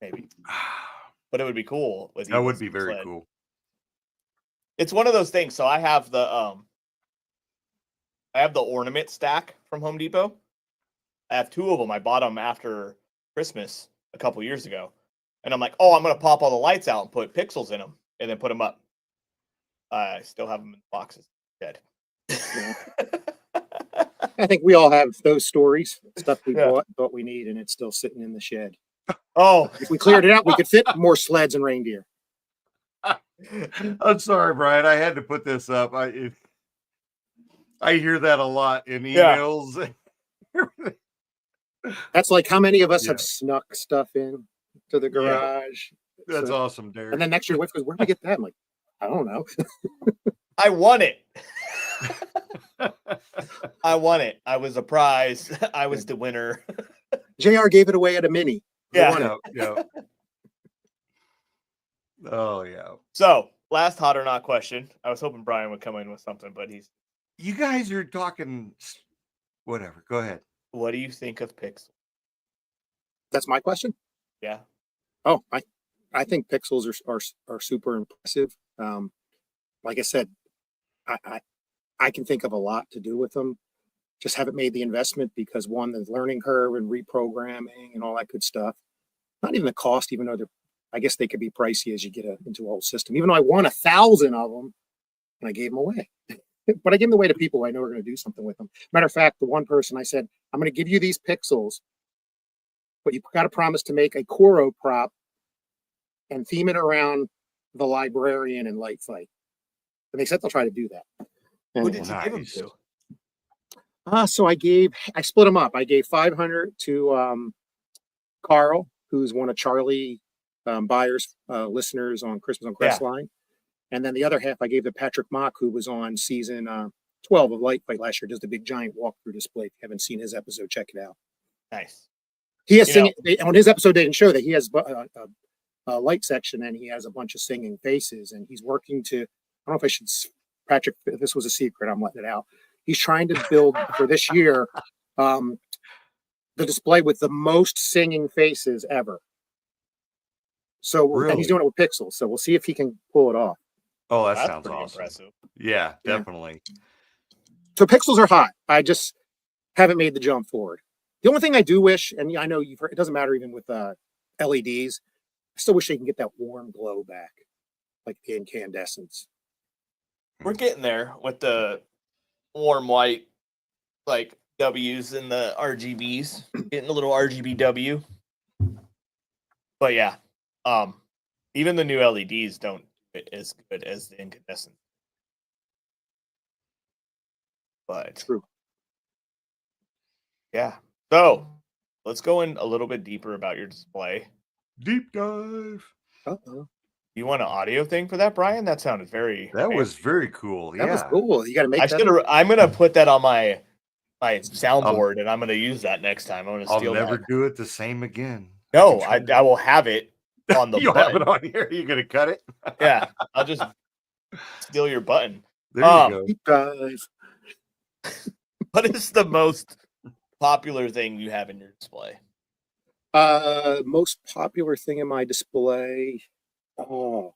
But it would be cool. That would be very cool. It's one of those things. So I have the ornament stack from Home Depot. I have 2 of them. I bought them after Christmas a couple years ago. And I'm like, oh, I'm going to pop all the lights out and put pixels in them and then put them up. I still have them in boxes. Dead. I think we all have those stories, stuff we thought we need, and it's still sitting in the shed. Oh, if we cleared it out, we could fit more sleds and reindeer. I'm sorry, Brian. I had to put this up. I hear that a lot in emails. Yeah. That's like how many of us have snuck stuff in to the garage. Yeah. That's awesome, Derek. And then next year, wife goes, "Where'd we get that?" I'm like, I don't know. I won it. I won it. I was a prize. I was the winner. JR gave it away at a mini. Yeah. Oh, yeah. So, last hot or not question. I was hoping Brian would come in with something, but he's... You guys are talking... Whatever. Go ahead. What do you think of Pixel? That's my question? Yeah. Oh, I think Pixels are super impressive. Like I said, I can think of a lot to do with them. Just haven't made the investment because, one, the learning curve and reprogramming and all that good stuff. Not even the cost, even though I guess they could be pricey as you get into a whole system. Even though I won 1,000 of them, and I gave them away. But I gave them away to people I know are going to do something with them. Matter of fact, the one person I said, I'm going to give you these pixels, but you've got to promise to make a Koro prop and theme it around the Librarian and Light Fight. And they said they'll try to do that. Who did you give them to? So I split them up. I gave 500 to Carl, who's one of Charlie Byers' listeners on Christmas on Crestline. And then the other half I gave to Patrick Mock, who was on season 12 of Light Fight last year. Does the big giant walkthrough display. If you haven't seen his episode, check it out. Nice. He has on his episode. They didn't show that he has light section, and he has a bunch of singing faces, and he's working to. I don't know if I should, Patrick. If this was a secret, I'm letting it out. He's trying to build for this year the display with the most singing faces ever. So, and he's Really? doing it with pixels. So we'll see if he can pull it off. Oh, that That's sounds pretty awesome. impressive. Yeah, Yeah. definitely. So pixels are hot. I just haven't made the jump forward. The only thing I do wish, and I know you've heard, it doesn't matter even with LEDs. I still wish they can get that warm glow back, like the incandescence. We're getting there with the warm white, like W's and the RGBs, getting a little RGBW. But yeah, even the new LEDs don't do it as good as the incandescent. But True. yeah, so let's go in a little bit deeper about your display. Deep dive. Uh-oh. You want an audio thing for that, Brian? That sounded very. That was very cool. That Yeah. was cool. You got to make I that. should. I'm gonna put that on my soundboard, and I'm gonna use that next time. I'm gonna I'll steal never that. do it the same again. No, I will have it on the You'll button. have it on here. You're gonna cut it. Yeah, I'll just steal your button. There you go. Deep dive. What is the most popular thing you have in your display? Most popular thing in my display. Oh,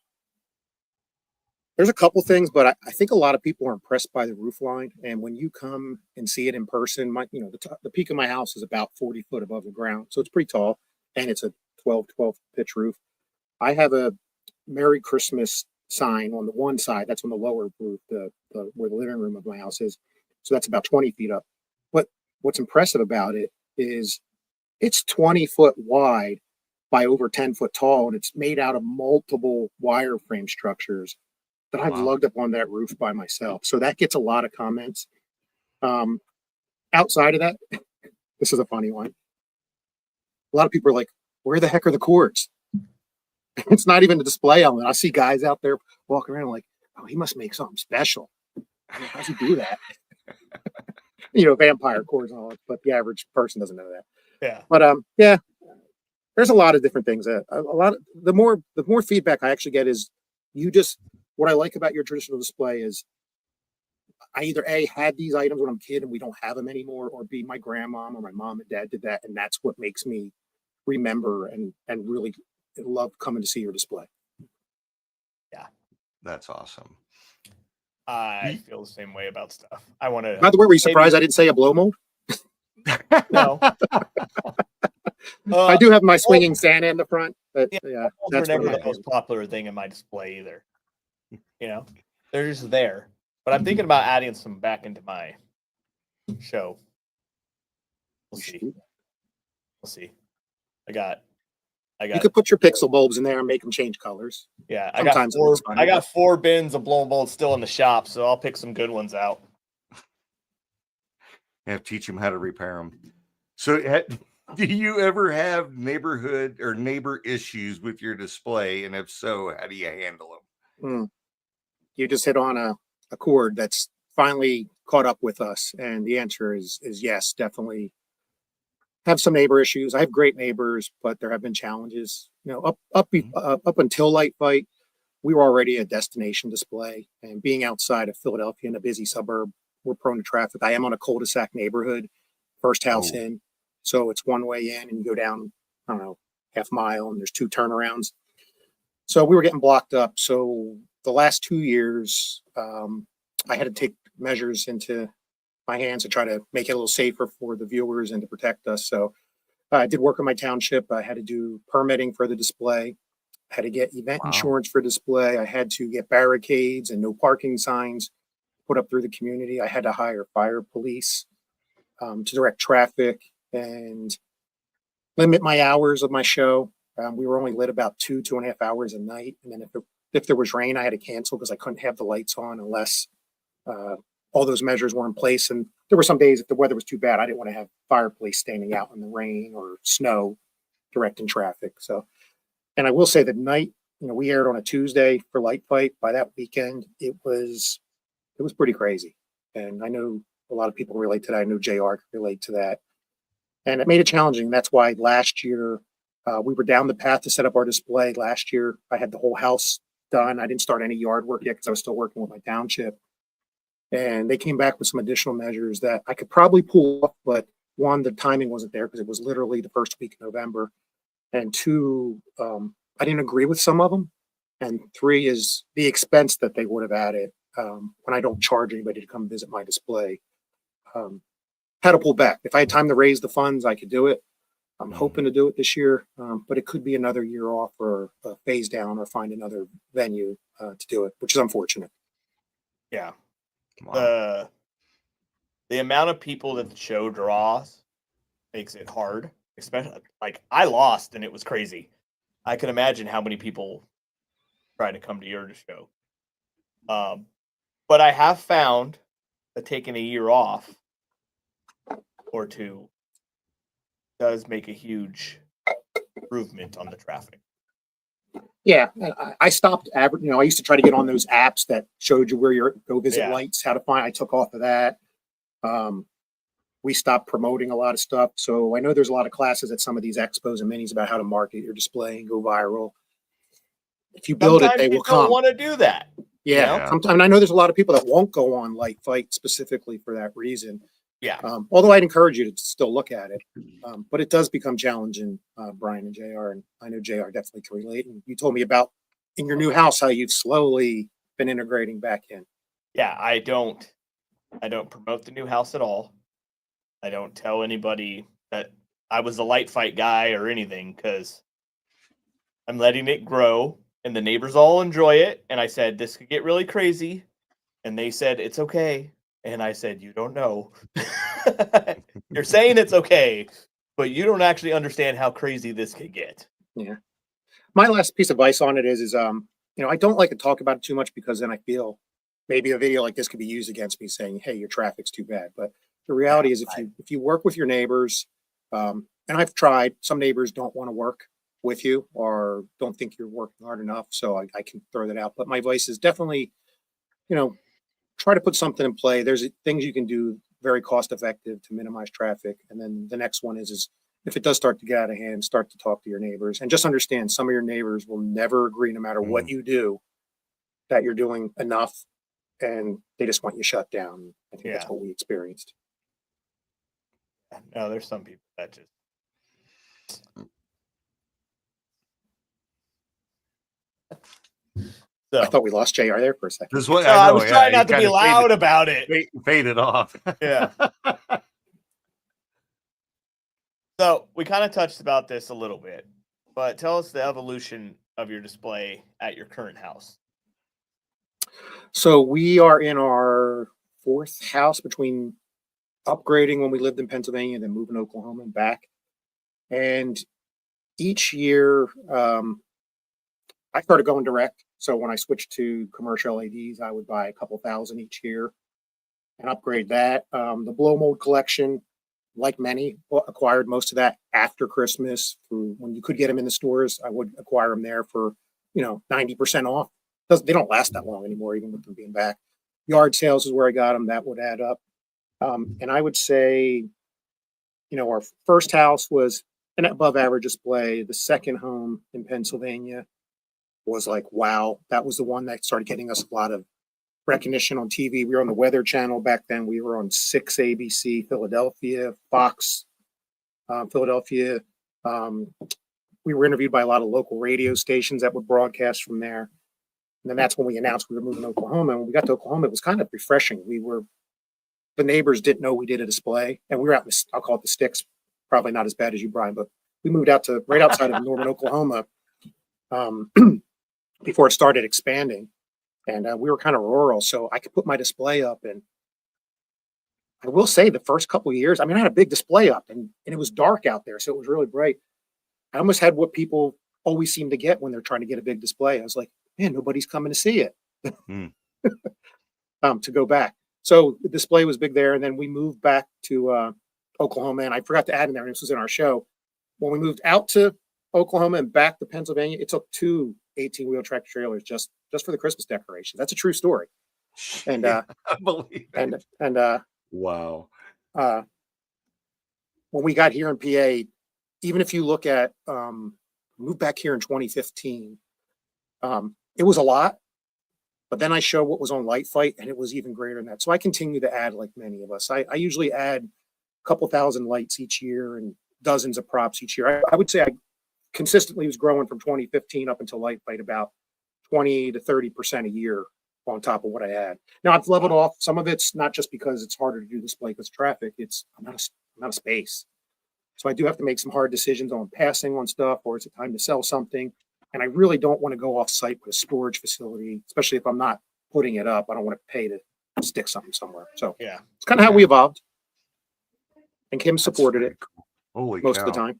there's a couple things, but I think a lot of people are impressed by the roof line. And when you come and see it in person, the peak of my house is about 40 foot above the ground, so it's pretty tall, and it's a 12 pitch roof. I have a Merry Christmas sign on the one side. That's on the lower roof, the where the living room of my house is. So that's about 20 feet up. But what's impressive about it is it's 20 foot wide by over 10 foot tall, and it's made out of multiple wireframe structures that I've lugged up on that roof by myself. So that gets a lot of comments. Outside of that, this is a funny one. A lot of people are like, where the heck are the cords? It's not even a display element. I see guys out there walking around like, oh, he must make something special. How's he do that? Vampire cords and all that, but the average person doesn't know that. Yeah. But yeah, there's a lot of different things. The more feedback I actually get is what I like about your traditional display is I either A, had these items when I'm a kid and we don't have them anymore, or B, my grandmom or my mom and dad did that, and that's what makes me remember and really love coming to see your display. Yeah, that's awesome. I feel the same way about stuff. I want to. By the way, were you surprised I didn't say a blow mold? No. I do have my swinging Santa in the front, but yeah, that's never the most popular thing in my display either. They're just there. But I'm thinking about adding some back into my show. We'll see. I got. You could put your pixel bulbs in there and make them change colors. Yeah, I got 4 bins of blown bolts still in the shop, so I'll pick some good ones out. And teach them how to repair them. So, do you ever have neighborhood or neighbor issues with your display? And if so, how do you handle them? You just hit on a chord that's finally caught up with us, and the answer is yes, definitely. Have some neighbor issues. I have great neighbors, but there have been challenges. Up until Light Fight, we were already a destination display, and being outside of Philadelphia in a busy suburb, we're prone to traffic. I am on a cul-de-sac neighborhood, first house in, so it's one way in, and you go down, I don't know, half mile, and there's 2 turnarounds. So we were getting blocked up. So the last 2 years, I had to take measures into my hands to try to make it a little safer for the viewers and to protect us. So I did work in my township. I had to do permitting for the display. I had to get event insurance for display. I had to get barricades and no parking signs put up through the community. I had to hire fire police to direct traffic and limit my hours of my show. We were only lit about 2.5 hours a night. And then if there was rain, I had to cancel because I couldn't have the lights on unless all those measures were in place. And there were some days if the weather was too bad, I didn't want to have fire police standing out in the rain or snow directing traffic. So, and I will say that night, we aired on a Tuesday for Light Fight. By that weekend, it was pretty crazy. And I know a lot of people relate to that. I know JR could relate to that. And it made it challenging. That's why last year We were down the path to set up our display last year. I had the whole house done. I didn't start any yard work yet because I was still working with my township. And they came back with some additional measures that I could probably pull off, but one, the timing wasn't there because it was literally the first week of November. And two, I didn't agree with some of them. And three is the expense that they would have added when I don't charge anybody to come visit my display. Had to pull back. If I had time to raise the funds, I could do it. I'm hoping to do it this year, but it could be another year off or a phase down or find another venue to do it, which is unfortunate. Yeah. Wow. The amount of people that the show draws makes it hard. Especially, like, I lost and it was crazy. I can imagine how many people try to come to your show. But I have found that taking a year off or two does make a huge improvement on the traffic. Yeah, I stopped. I used to try to get on those apps that showed you where you're go visit Yeah. lights, how to find. I took off of that. We stopped promoting a lot of stuff. So I know there's a lot of classes at some of these expos and minis about how to market your display and go viral. If you build Sometimes it, they you will don't come. want to do that. Yeah, Yeah. sometimes I know there's a lot of people that won't go on Light Fight specifically for that reason. Yeah. Although I'd encourage you to still look at it, but it does become challenging, Brian and JR, and I know JR definitely can relate. And you told me about in your new house how you've slowly been integrating back in. Yeah, I don't promote the new house at all. I don't tell anybody that I was a Light Fight guy or anything because I'm letting it grow and the neighbors all enjoy it. And I said, this could get really crazy. And they said, it's okay. And I said, you don't know. You're saying it's okay, but you don't actually understand how crazy this could get. Yeah. My last piece of advice on it is I don't like to talk about it too much because then I feel maybe a video like this could be used against me saying, hey, your traffic's too bad. But the reality is if you work with your neighbors, and I've tried, some neighbors don't want to work with you or don't think you're working hard enough. So I can throw that out. But my advice is definitely, try to put something in play. There's things you can do very cost effective to minimize traffic. And then the next one is if it does start to get out of hand, start to talk to your neighbors and just understand some of your neighbors will never agree no matter what you do that you're doing enough and they just want you shut down. I think that's what we experienced. No, there's some people that just so I thought we lost JR there for a second. This way, I was trying not to be loud about it. Faded off. Yeah. So we kind of touched about this a little bit, but tell us the evolution of your display at your current house. So we are in our fourth house between upgrading when we lived in Pennsylvania and then moving to Oklahoma and back. And each year, I started going direct. So when I switched to commercial LEDs, I would buy a couple thousand each year and upgrade that. The blow mold collection, like many, acquired most of that after Christmas. Through when you could get them in the stores, I would acquire them there for 90% off. They don't last that long anymore, even with them being back. Yard sales is where I got them. That would add up. And I would say, our first house was an above average display. The second home in Pennsylvania was like, wow, that was the one that started getting us a lot of recognition on TV. We were on the Weather Channel back then. We were on 6 ABC, Philadelphia, Fox, Philadelphia. We were interviewed by a lot of local radio stations that would broadcast from there. And then that's when we announced we were moving to Oklahoma. And when we got to Oklahoma, it was kind of refreshing. The neighbors didn't know we did a display, and we were out in I'll call it the sticks, probably not as bad as you, Brian, but we moved out to right outside of Norman, Oklahoma, before it started expanding. And we were kind of rural, so I could put my display up. And I will say the first couple of years, I had a big display up and it was dark out there, so it was really bright. I almost had what people always seem to get when they're trying to get a big display. I was like, man, nobody's coming to see it. To go back. So the display was big there. And then we moved back to Oklahoma. And I forgot to add in there, and this was in our show. When we moved out to Oklahoma and back to Pennsylvania, it took 2 18-wheel tractor trailers just for the Christmas decorations. That's a true story. And I believe it. And wow. When we got here in PA, even if you look at, moved back here in 2015, it was a lot, but then I showed what was on Light Fight and it was even greater than that. So I continue to add like many of us. I usually add a couple thousand lights each year and dozens of props each year. I would say I consistently was growing from 2015 up until Light Fight about 20 to 30% a year on top of what I had. Now I've leveled off. Some of it's not just because it's harder to do display because traffic. It's I'm out of space. So I do have to make some hard decisions on passing on stuff, or is it time to sell something? And I really don't want to go off site with a storage facility, especially if I'm not putting it up. I don't want to pay to stick something somewhere. So Yeah, it's kind of how we evolved. And Kim supported it Cool. Holy most cow. of the time.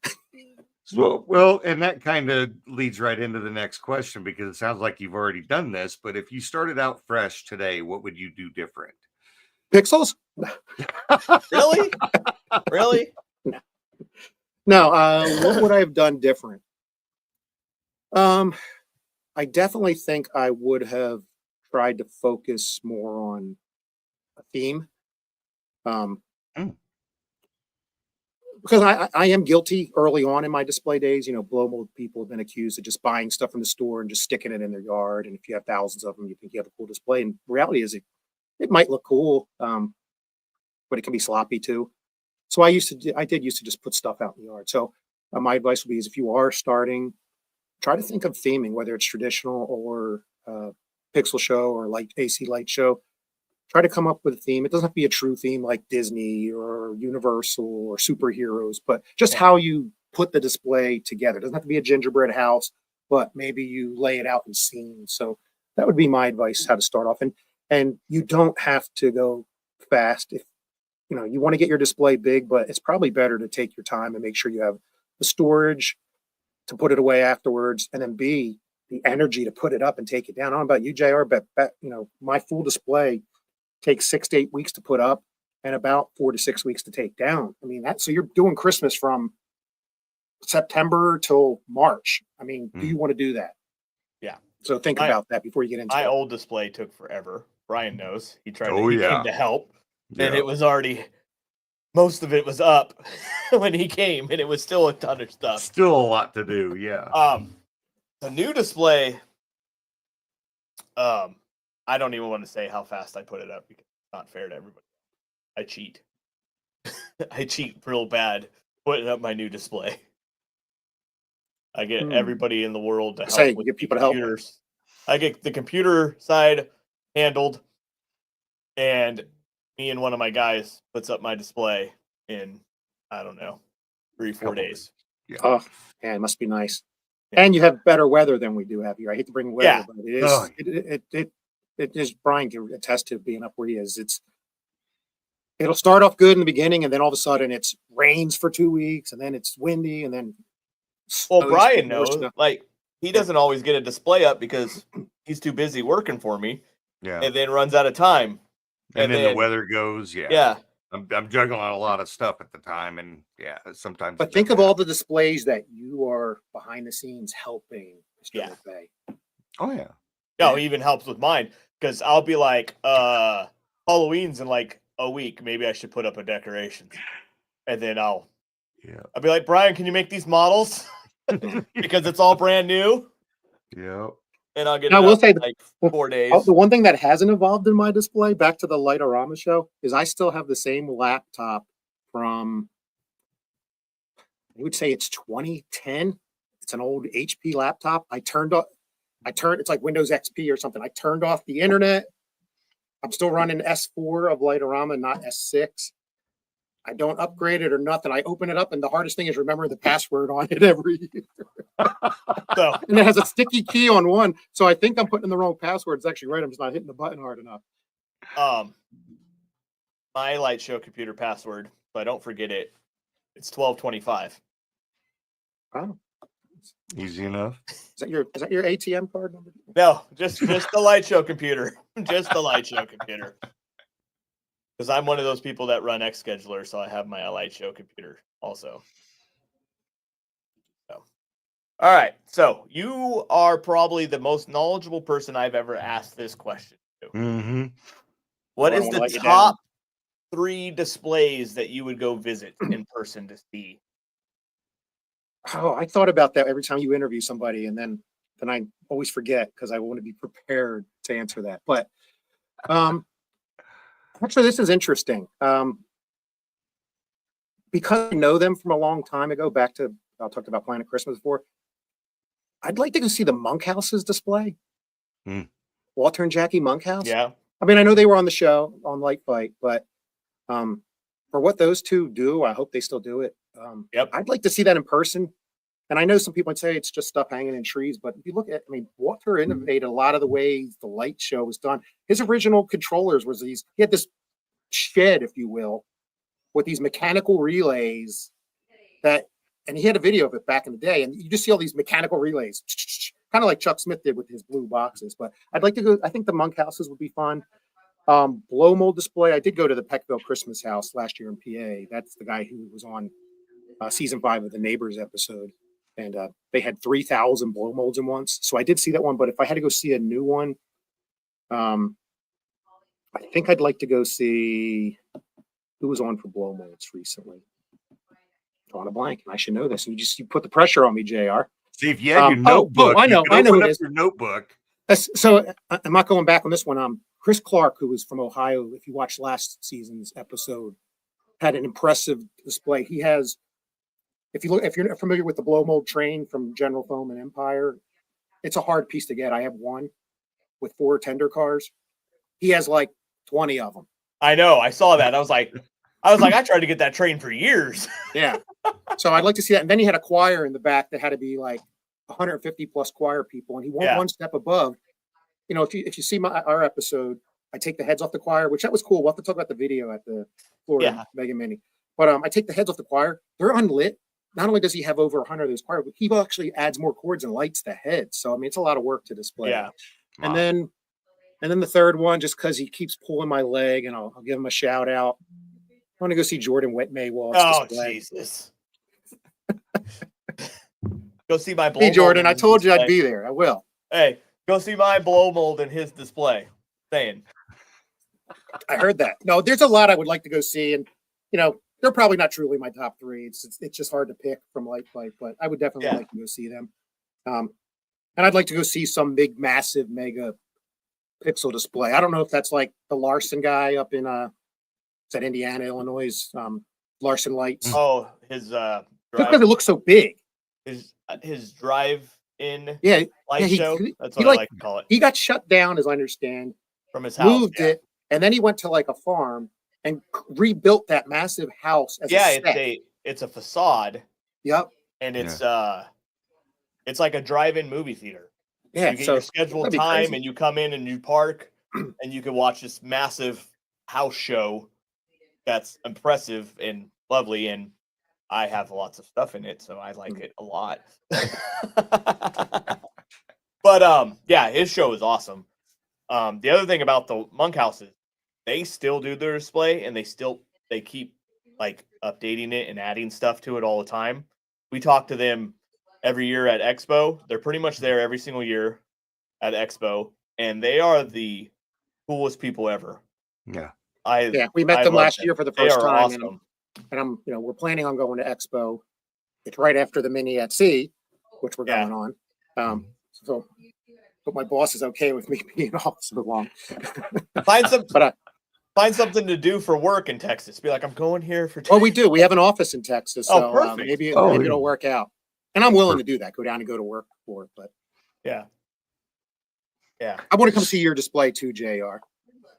Well, and that kind of leads right into the next question, because it sounds like you've already done this, but if you started out fresh today, what would you do different? Pixels? really, really. No, what would I have done different? I definitely think I would have tried to focus more on a theme. Because I am guilty early on in my display days. Blow mold people have been accused of just buying stuff from the store and just sticking it in their yard. And if you have thousands of them, you think you have a cool display. And reality is it might look cool, but it can be sloppy too. So I did used to just put stuff out in the yard. So my advice would be is if you are starting, try to think of theming, whether it's traditional or pixel show or like AC light show. Try to come up with a theme. It doesn't have to be a true theme like Disney or Universal or superheroes, but just how you put the display together. It doesn't have to be a gingerbread house, but maybe you lay it out in scenes. So that would be my advice, how to start off. And you don't have to go fast. If you want to get your display big, but it's probably better to take your time and make sure you have the storage to put it away afterwards, and then B, the energy to put it up and take it down. I don't know about you, JR, but my full display takes 6 to 8 weeks to put up and about 4 to 6 weeks to take down. I mean, so you're doing Christmas from September till March. I mean, do you want to do that? Yeah. So think about that before you get into my it. old display took forever. Brian knows. He tried Oh, he yeah. came to help. Yeah. And it was already, most of it was up when he came, and it was still a ton of stuff. Still a lot to do, yeah. The new display, I don't even want to say how fast I put it up because it's not fair to everybody. I cheat. I cheat real bad putting up my new display. I get everybody in the world to help with get people to help. computers. I get the computer side handled, and me and one of my guys puts up my display in, I don't know, 3-4 days. Yeah. Oh, man, it must be nice. Yeah. And you have better weather than we do have here. I hate to bring weather, but it is. It is. Brian can attest to being up where he is. It'll start off good in the beginning, and then all of a sudden it's rains for 2 weeks, and then it's windy, and then. Well, Brian knows. Like, he doesn't always get a display up because he's too busy working for me. Yeah. And then runs out of time. And then the weather goes. Yeah. Yeah. I'm juggling a lot of stuff at the time, and sometimes. But think of all the displays that you are behind the scenes helping, Mr. McVeigh. Oh yeah. No, it even helps with mine because I'll be like, Halloween's in like a week. Maybe I should put up a decoration, and then I'll be like, Brian, can you make these models because it's all brand new? Yeah. And I'll get. I will say, like 4 days. The one thing that hasn't evolved in my display, back to the Lightorama show, is I still have the same laptop from. I would say it's 2010. It's an old HP laptop. It's like Windows XP or something. I turned off the internet. I'm still running S4 of Lightorama, not S6. I don't upgrade it or nothing. I open it up, and the hardest thing is remembering the password on it every year. And it has a sticky key on one, so I think I'm putting in the wrong password. It's actually right. I'm just not hitting the button hard enough. My light show computer password, so I don't forget it. It's 1225. Oh, easy enough. Is that your ATM card number? No, just the light show computer. Just the light show computer. Because I'm one of those people that run Xscheduler, so I have my light show computer also. So, all right. So you are probably the most knowledgeable person I've ever asked this question to. Mm-hmm. What is the top 3 displays that you would go visit in person to see? Oh, I thought about that every time you interview somebody, and then I always forget because I want to be prepared to answer that. But actually, this is interesting. Because I know them from a long time ago, back to I talked about Planet Christmas before. I'd like to go see the Monkhouse's display. Walter and Jackie Monkhouse. Yeah. I mean, I know they were on the show on Light Fight, but for what those two do, I hope they still do it. Yep. I'd like to see that in person. And I know some people would say it's just stuff hanging in trees, but if you look at, I mean, Walter innovated a lot of the ways the light show was done. His original controllers was he had this shed, if you will, with these mechanical relays and he had a video of it back in the day, and you just see all these mechanical relays, kind of like Chuck Smith did with his blue boxes. But I'd like to go, I think the Monkhouses would be fun. Blow mold display. I did go to the Peckville Christmas house last year in PA. That's the guy who was on season 5 of the Neighbors episode. And they had 3,000 blow molds in once. So I did see that one. But if I had to go see a new one, I think I'd like to go see who was on for blow molds recently. Drawing a blank, and I should know this. And you put the pressure on me, JR. See, if you had your notebook, I know who it is. Your notebook. So I'm not going back on this one. Chris Clark, who was from Ohio, if you watched last season's episode, had an impressive display. He has, if you're familiar with the blow mold train from General Foam and Empire, it's a hard piece to get. I have one with 4 tender cars. He has like 20 of them. I know. I saw that. I was like, I tried to get that train for years. Yeah. So I'd like to see that. And then he had a choir in the back that had to be like 150 plus choir people. And he went one step above. You know, if you see our episode, I take the heads off the choir, which that was cool. We'll have to talk about the video at the Florida Mega Mini. But I take the heads off the choir. They're unlit. Not only does he have over 100 of those choir, but he actually adds more cords and lights the heads. So I mean, it's a lot of work to display. Yeah. Wow. And then the third one, just because he keeps pulling my leg, and I'll give him a shout out. I want to go see Jordan Whitmaywall's display. Jesus. Go see my blow Hey, mold. Jordan, I told you display. I'd be there. I will. Hey, go see my blow mold in his display. Saying. I heard that. No, there's a lot I would like to go see, and you know, they're probably not truly my top 3. It's just hard to pick from Light Fight, but I would definitely like to go see them. And I'd like to go see some big, massive, mega pixel display. I don't know if that's like the Larson guy up in is that Indiana, Illinois, Larson Lights. Oh, his just because it looks so big. His drive-in light show. That's what I like to call it. He got shut down, as I understand, from his house. Moved it, and then he went to like a farm and rebuilt that massive house as a set. It's a facade. Yep. And it's like a drive-in movie theater. Yeah. You get your scheduled time, and you come in and you park, and you can watch this massive house show. That's impressive and lovely, and I have lots of stuff in it, so I like it a lot. But his show is awesome. The other thing about the Monkhouses, they still do their display, and they keep like updating it and adding stuff to it all the time. We talk to them every year at Expo. They're pretty much there every single year at Expo, and they are the coolest people ever. Yeah. We met them last year for the first time. Awesome. And we're planning on going to Expo. It's right after the Mini at Sea, which we're going on. So, but my boss is okay with me being off so long. Find something to do for work in Texas. Be like, I'm going here for. Well, we do. We have an office in Texas, so perfect. maybe it'll work out. And I'm willing to do that. Go down and go to work for it. But yeah. I want to come see your display too, JR,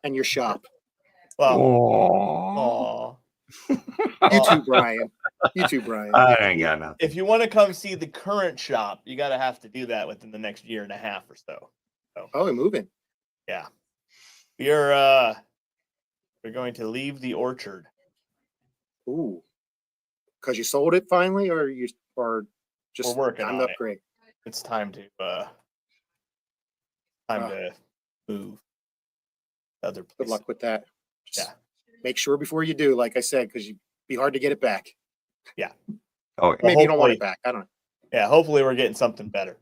and your shop. Well, You too, Brian. I ain't got nothing. If you want to come see the current shop, you have to do that within the next year and a half or so. Oh, we're moving. Yeah. We're going to leave the orchard. Ooh. Because you sold it finally, or just we're working on upgrade? It's time to to move. Other places. Good luck with that. Just make sure before you do, like I said, because you'd be hard to get it back. Yeah. Oh, yeah. Maybe you don't want it back. I don't know. Yeah, hopefully we're getting something better.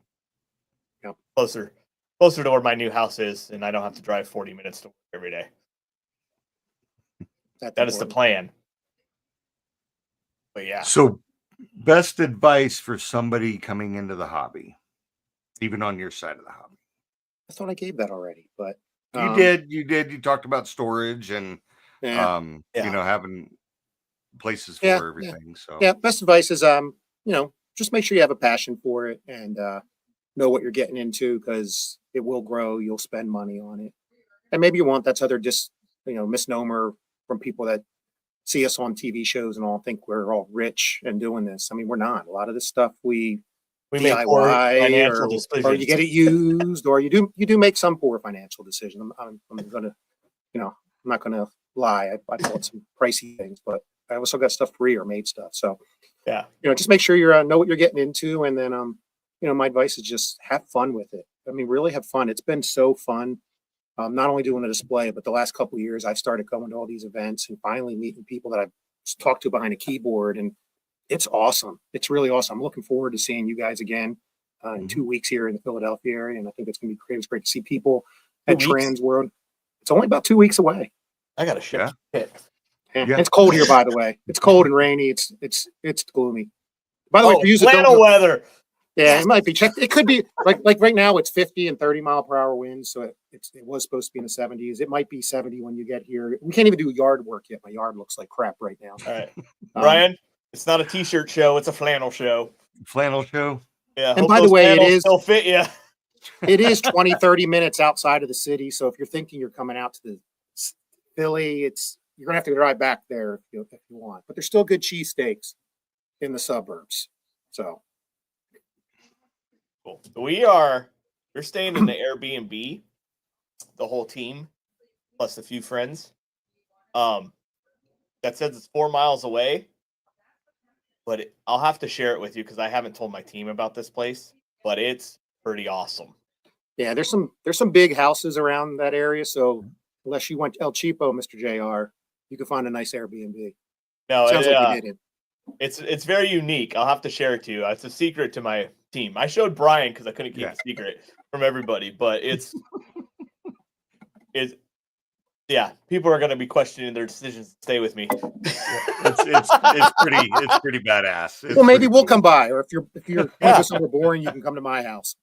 Yep. Closer to where my new house is, and I don't have to drive 40 minutes to work every day. That is the plan. But yeah. So Best advice for somebody coming into the hobby, even on your side of the hobby. I thought I gave that already, but You did. You talked about storage and, yeah, having places yeah, for yeah, everything. So, yeah. Best advice is, just make sure you have a passion for it and know what you're getting into because it will grow. You'll spend money on it, and maybe you won't. That's other misnomer from people that see us on TV shows and all think we're all rich and doing this. I mean, we're not. A lot of this stuff we make poor DIY financial or you get it used or you do make some poor financial decisions. I'm gonna, I'm not gonna lie. I bought some pricey things, but I also got stuff free or made stuff. So Yeah. just make sure you know what you're getting into, and then my advice is just have fun with it. I mean, really have fun. It's been so fun. Not only doing the display, but the last couple of years, I've started going to all these events and finally meeting people that I've talked to behind a keyboard, and it's awesome. It's really awesome. I'm looking forward to seeing you guys again in 2 weeks here in the Philadelphia area, and I think it's going to be great. It's great to see people at 2 weeks? Trans World. It's only about 2 weeks away. I got to ship it. Yeah. It's cold here, by the way. It's cold and rainy. It's gloomy. By the way, for you that flannel weather. Yeah, it might be checked. It could be like right now it's 50 and 30 mile per hour winds. So it was supposed to be in the 70s. It might be 70 when you get here. We can't even do yard work yet. My yard looks like crap right now. All right. Brian, it's not a t-shirt show, it's a flannel show. Flannel show. Yeah. And by the way, it is still fit you. It is 20, 30 minutes outside of the city. So if you're thinking you're coming out to the Philly, you're gonna have to drive back there if you want. But there's still good cheesesteaks in the suburbs. So Cool. We're staying in the Airbnb, the whole team, plus a few friends. That says it's 4 miles away, but I'll have to share it with you because I haven't told my team about this place, but it's pretty awesome. Yeah, there's some big houses around that area. So unless you went El Cheapo, Mr. JR, you can find a nice Airbnb. No, Sounds like you didn't. It's very unique. I'll have to share it to you. It's a secret to my team. I showed Brian because I couldn't keep it secret from everybody, but it's people are going to be questioning their decisions to stay with me. It's pretty badass. Well, maybe we'll come by, or if you're going to go somewhere boring, you can come to my house.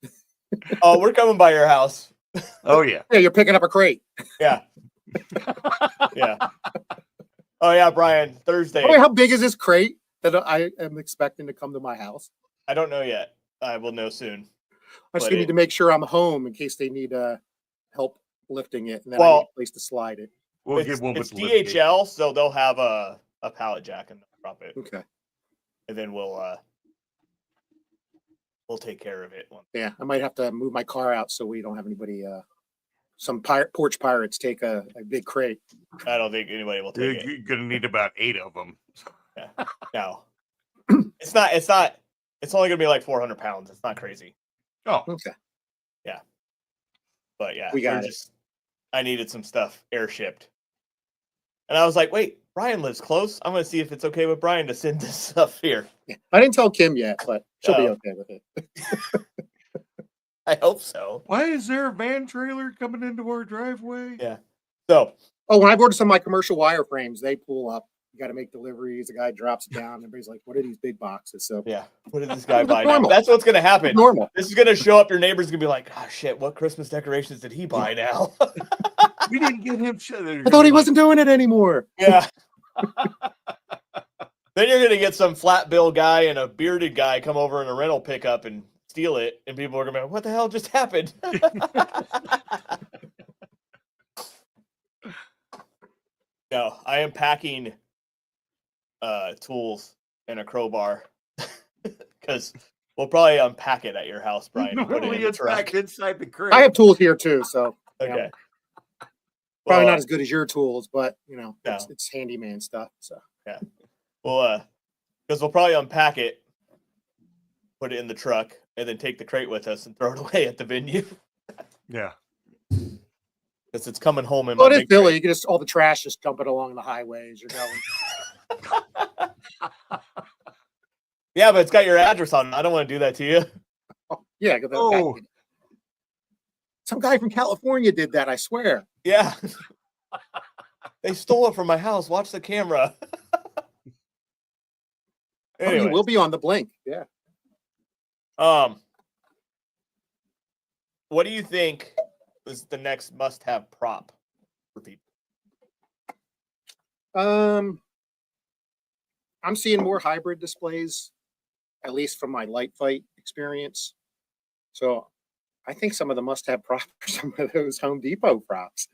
Oh, we're coming by your house. Oh yeah. Yeah, you're picking up a crate. Yeah. Yeah. Oh yeah, Brian. Thursday. How big is this crate that I am expecting to come to my house? I don't know yet. I will know soon. I just need to make sure I'm home in case they need help lifting it, and then I need a place to slide it. We'll get one it's with DHL, so they'll have a pallet jack and they'll drop it. Okay. And then we'll take care of it. Yeah, I might have to move my car out so we don't have anybody. Some porch pirates take a big crate. I don't think anybody will take it. You're gonna need about 8 of them. Yeah. No, it's not. It's only gonna be like 400 pounds. It's not crazy. Oh, okay. Yeah, but yeah, we got it. I needed some stuff air shipped, and I was like, "Wait, Brian lives close. I'm gonna see if it's okay with Brian to send this stuff here." Yeah. I didn't tell Kim yet, but she'll be okay with it. I hope so. Why is there a van trailer coming into our driveway? Yeah. So. Oh, when I've ordered some of my commercial wireframes, they pull up. You got to make deliveries. The guy drops it down. Everybody's like, "What are these big boxes?" So yeah, what did this guy buy now? That's what's gonna happen. Normal. This is gonna show up. Your neighbor's gonna be like, "Oh shit, what Christmas decorations did he buy now?" We didn't get him shit. I thought he wasn't doing it anymore. Yeah. Then you're gonna get some flat bill guy and a bearded guy come over in a rental pickup and steal it, and people are gonna be like, "What the hell just happened?" No, I am packing tools and a crowbar because we'll probably unpack it at your house, Brian. And put it in the truck. Inside the crate. I have tools here too, so Okay. Probably not as good as your tools, but no. it's handyman stuff. So yeah, well, because we'll probably unpack it, put it in the truck, and then take the crate with us and throw it away at the venue. Yeah, because it's coming home in. Well, it is Philly. You can just all the trash just dumping along the highways. You're going. Yeah, but it's got your address on it. I don't want to do that to you. Oh, yeah. Some guy from California did that, I swear. Yeah. They stole it from my house. Watch the camera. Oh, you Anyways, will be on the blink. Yeah. what do you think is the next must-have prop for people? I'm seeing more hybrid displays, at least from my light fight experience. So I think some of the must-have props are some of those Home Depot props.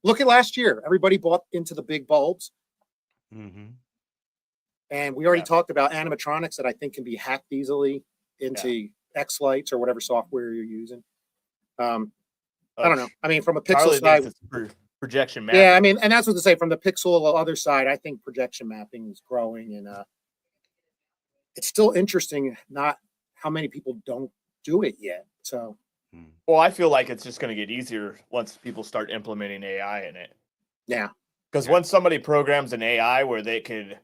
Look at last year. Everybody bought into the big bulbs. Mm-hmm. And we already Yeah. talked about animatronics that I think can be hacked easily into X lights or whatever software you're using. I don't know. I mean, from a pixel Charlie side, thinks it's projection mapping. yeah, I mean, and that's what to say from the pixel other side. I think projection mapping is growing, and it's still interesting. Not how many people don't do it yet. So, Well, I feel like it's just going to get easier once people start implementing AI in it. yeah, Because once somebody programs an AI where they could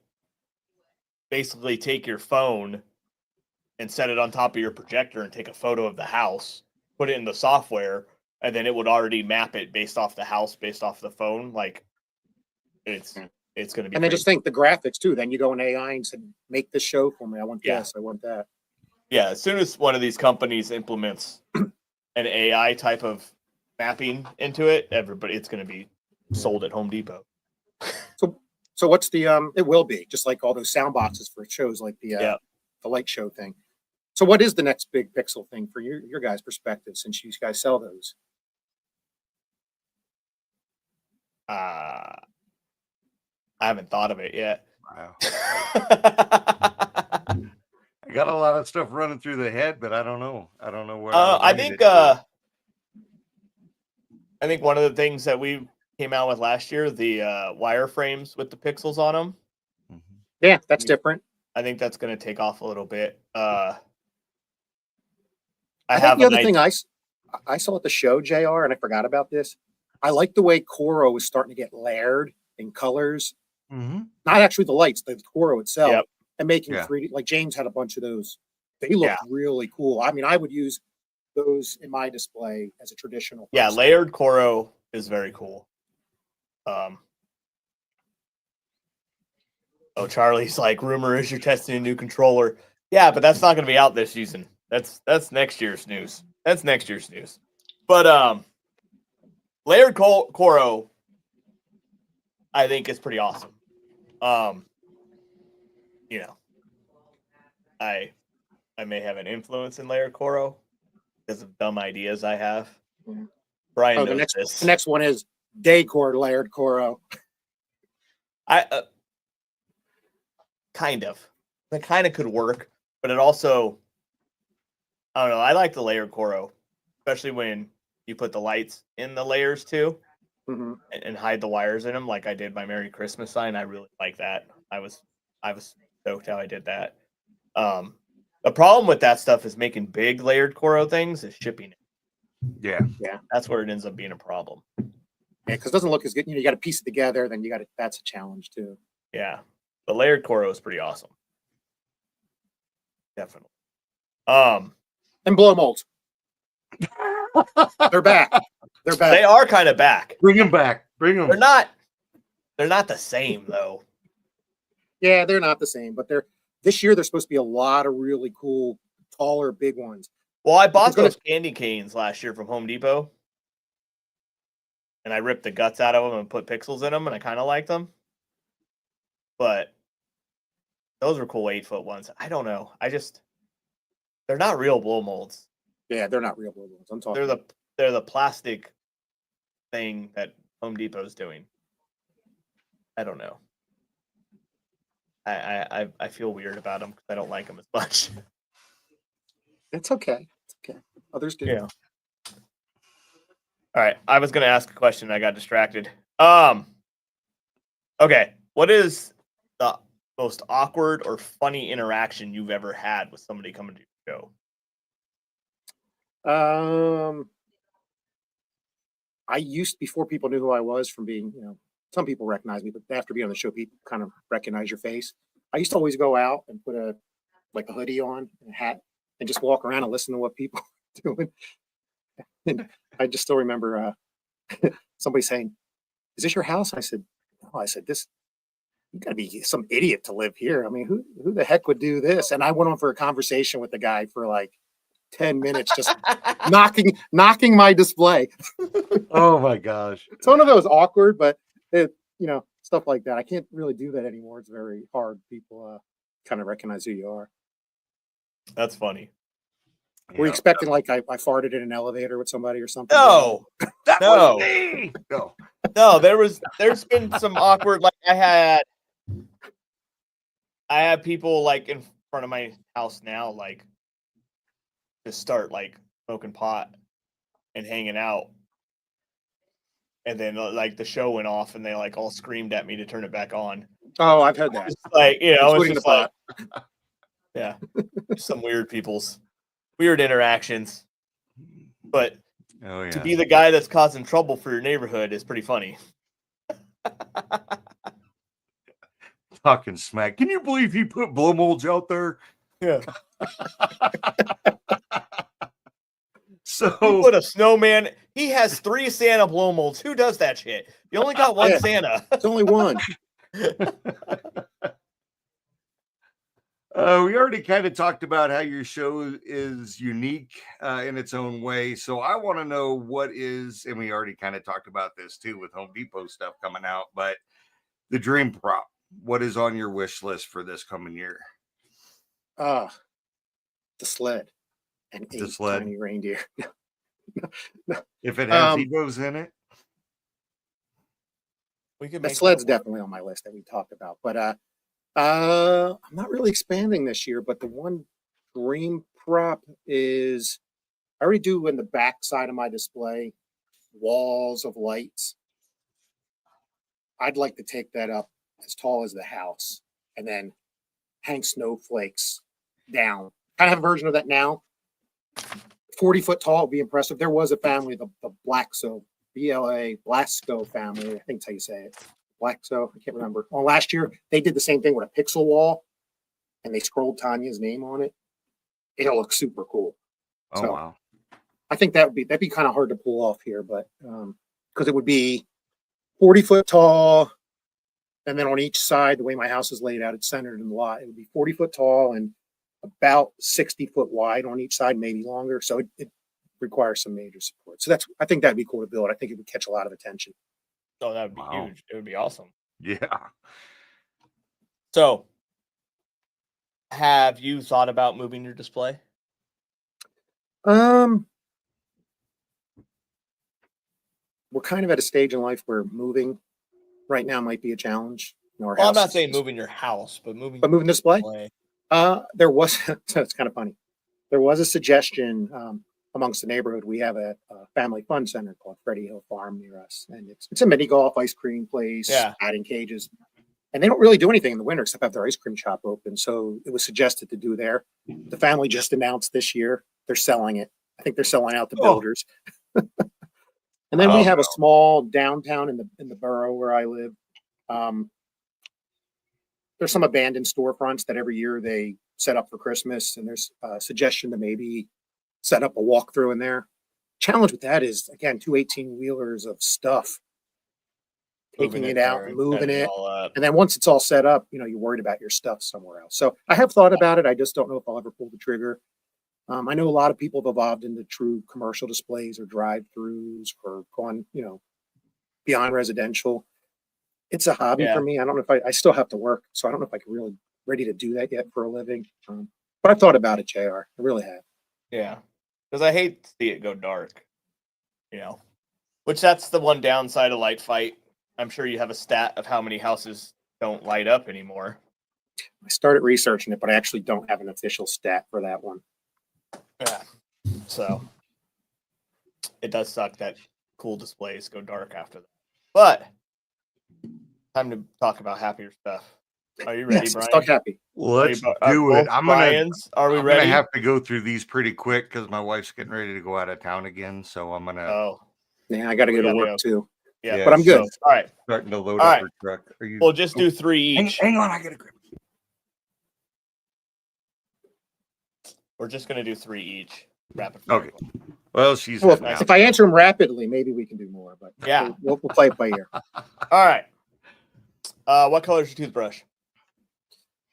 basically take your phone and set it on top of your projector and take a photo of the house, put it in the software, and then it would already map it based off the house, based off the phone. Like it's going to be. and then just think the graphics too. Then you go in AI and say, "Make this show for me. I want this. I want that." Yeah, as soon as one of these companies implements an AI type of mapping into it, it's going to be sold at Home Depot. So what's the it will be just like all those sound boxes for shows like the light show thing. So what is the next big pixel thing for your guys' perspective since you guys sell those? I haven't thought of it yet. Wow. I got a lot of stuff running through the head, but I don't know. I don't know where. I think one of the things that we came out with last year, the wireframes with the pixels on them. Mm-hmm. Yeah, that's different. I think that's going to take off a little bit. I think the other thing I saw at the show, JR, and I forgot about this. I like the way Coro is starting to get layered in colors. Mm-hmm. Not actually the lights, the Coro itself, and making 3D. Like James had a bunch of those. They look really cool. I mean, I would use those in my display as a traditional. Yeah, layered Coro is very cool. Charlie's like, rumor is you're testing a new controller. Yeah, but that's not going to be out this season. That's next year's news. That's next year's news. But layered Coro, I think is pretty awesome. I may have an influence in layered Coro because of dumb ideas I have. Yeah. Brian knows knows this. The next one is Decor layered Coro. I kind of. That kind of could work, but it also, I don't know. I like the layered Coro, especially when you put the lights in the layers too, and hide the wires in them, like I did my Merry Christmas sign. I really like that. I was stoked how I did that. The problem with that stuff is making big layered Coro things is shipping it. Yeah. That's where it ends up being a problem. Yeah, because it doesn't look as good. You got to piece it together, then that's a challenge too. Yeah. The layered Coro is pretty awesome. Definitely. And blow molds. They're back. They're back. They are kind of back. Bring them back. Bring them. They're not the same though. Yeah, they're not the same, but this year there's supposed to be a lot of really cool, taller, big ones. Well, I bought those candy canes last year from Home Depot, and I ripped the guts out of them and put pixels in them, and I kind of liked them. But those were cool 8-foot ones. I don't know. They're not real blow molds. Yeah, they're not real blow molds. I'm talking. They're the plastic thing that Home Depot's doing. I don't know. I feel weird about them because I don't like them as much. It's okay. It's okay. Others do. Yeah. All right. I was going to ask a question. I got distracted. Okay. What is the most awkward or funny interaction you've ever had with somebody coming to your show? I used, before people knew who I was from being, some people recognize me, but after being on the show, people kind of recognize your face. I used to always go out and put a hoodie on and a hat and just walk around and listen to what people are doing. And I just still remember somebody saying, "Is this your house?" I said, "No." I said, "This you got to be some idiot to live here. I mean, who the heck would do this? And I went on for a conversation with the guy for like 10 minutes, just knocking my display. Oh my gosh. Some of it was awkward, but stuff like that. I can't really do that anymore. It's very hard. People kind of recognize who you are. That's funny. Were you expecting like I farted in an elevator with somebody or something? No, That No. was me. No. no, there's been some awkward, like I had people like in front of my house now, like just start like smoking pot and hanging out. And then like the show went off and they like all screamed at me to turn it back on. Oh, I've heard that. It's like, it's Including just the like, pot. yeah, some weird interactions. But Oh yeah. to be the guy that's causing trouble for your neighborhood is pretty funny. Talking smack. Can you believe he put blow molds out there? Yeah. So He put a snowman. He has 3 Santa blow molds. Who does that shit? You only got one Yeah. Santa. It's only one. we already kind of talked about how your show is unique in its own way. So I want to know what is, and we already kind of talked about this too with Home Depot stuff coming out, but the dream prop, what is on your wish list for this coming year? The sled and The 8 sled. tiny reindeer. If it has Um, egos in it. We could The make sled's that work. definitely on my list that we talked about, but I'm not really expanding this year. But the one dream prop is I already do in the back side of my display walls of lights. I'd like to take that up as tall as the house and then hang snowflakes down. Kind of have a version of that now. 40 foot tall would be impressive. There was a family, the Blackso, BLA, Blasco family. I think that's how you say it. Blackso, I can't remember. Well, last year they did the same thing with a pixel wall and they scrolled Tanya's name on it. It'll look super cool. Oh So, wow. I think that'd be kind of hard to pull off here, but because it would be 40 foot tall, and then on each side, the way my house is laid out, it's centered in the lot. It would be 40 foot tall and about 60 foot wide on each side, maybe longer. So it requires some major support. So I think that'd be cool to build. I think it would catch a lot of attention. Oh, that would be Wow. huge. It would be awesome. Yeah. So, have you thought about moving your display? We're kind of at a stage in life where moving right now might be a challenge. Our Well, I'm house not is saying just- moving your house, but moving but moving the display. display. There was, so it's kind of funny. There was a suggestion amongst the neighborhood. We have a family fun center called Freddie Hill Farm near us. And it's a mini golf, ice cream place, Yeah. batting cages. And they don't really do anything in the winter except have their ice cream shop open. So it was suggested to do there. The family just announced this year they're selling it. I think they're selling out to Oh. builders. And then we Oh, have a no. small downtown in the borough where I live. There's some abandoned storefronts that every year they set up for Christmas, and there's a suggestion to maybe set up a walkthrough in there. Challenge with that is again 2 18-wheelers of stuff, taking Moving it out there and and moving setting it, all up. and then once it's all set up, you're worried about your stuff somewhere else. So I have thought about it. I just don't know if I'll ever pull the trigger. I know a lot of people have evolved into true commercial displays or drive-throughs or gone, beyond residential. It's a hobby Yeah. for me. I don't know if I still have to work, so I don't know if I can really ready to do that yet for a living. But I've thought about it, JR. I really have. Yeah, because I hate to see it go dark. Which that's the one downside of Light Fight. I'm sure you have a stat of how many houses don't light up anymore. I started researching it, but I actually don't have an official stat for that one. Yeah. So it does suck that cool displays go dark after that. But time to talk about happier stuff. Are you ready, Yes, Brian? let's talk happy. Let's Are do it. both I'm Brian's? Are we gonna ready? have to go through these pretty quick because my wife's getting ready to go out of town again. So I'm gonna Oh, Yeah, I got to We go to gotta work go. too. yeah. But I'm good. So, all right. starting to load All up right. her truck. Are you? We'll just do 3 hang, each. hang on, I gotta grab. We're just gonna do 3 each. Rapid fire. Okay. Well, she's Well, heading out. if I answer them rapidly, maybe we can do more. But Yeah. we'll play it by ear. All right. What color is your toothbrush?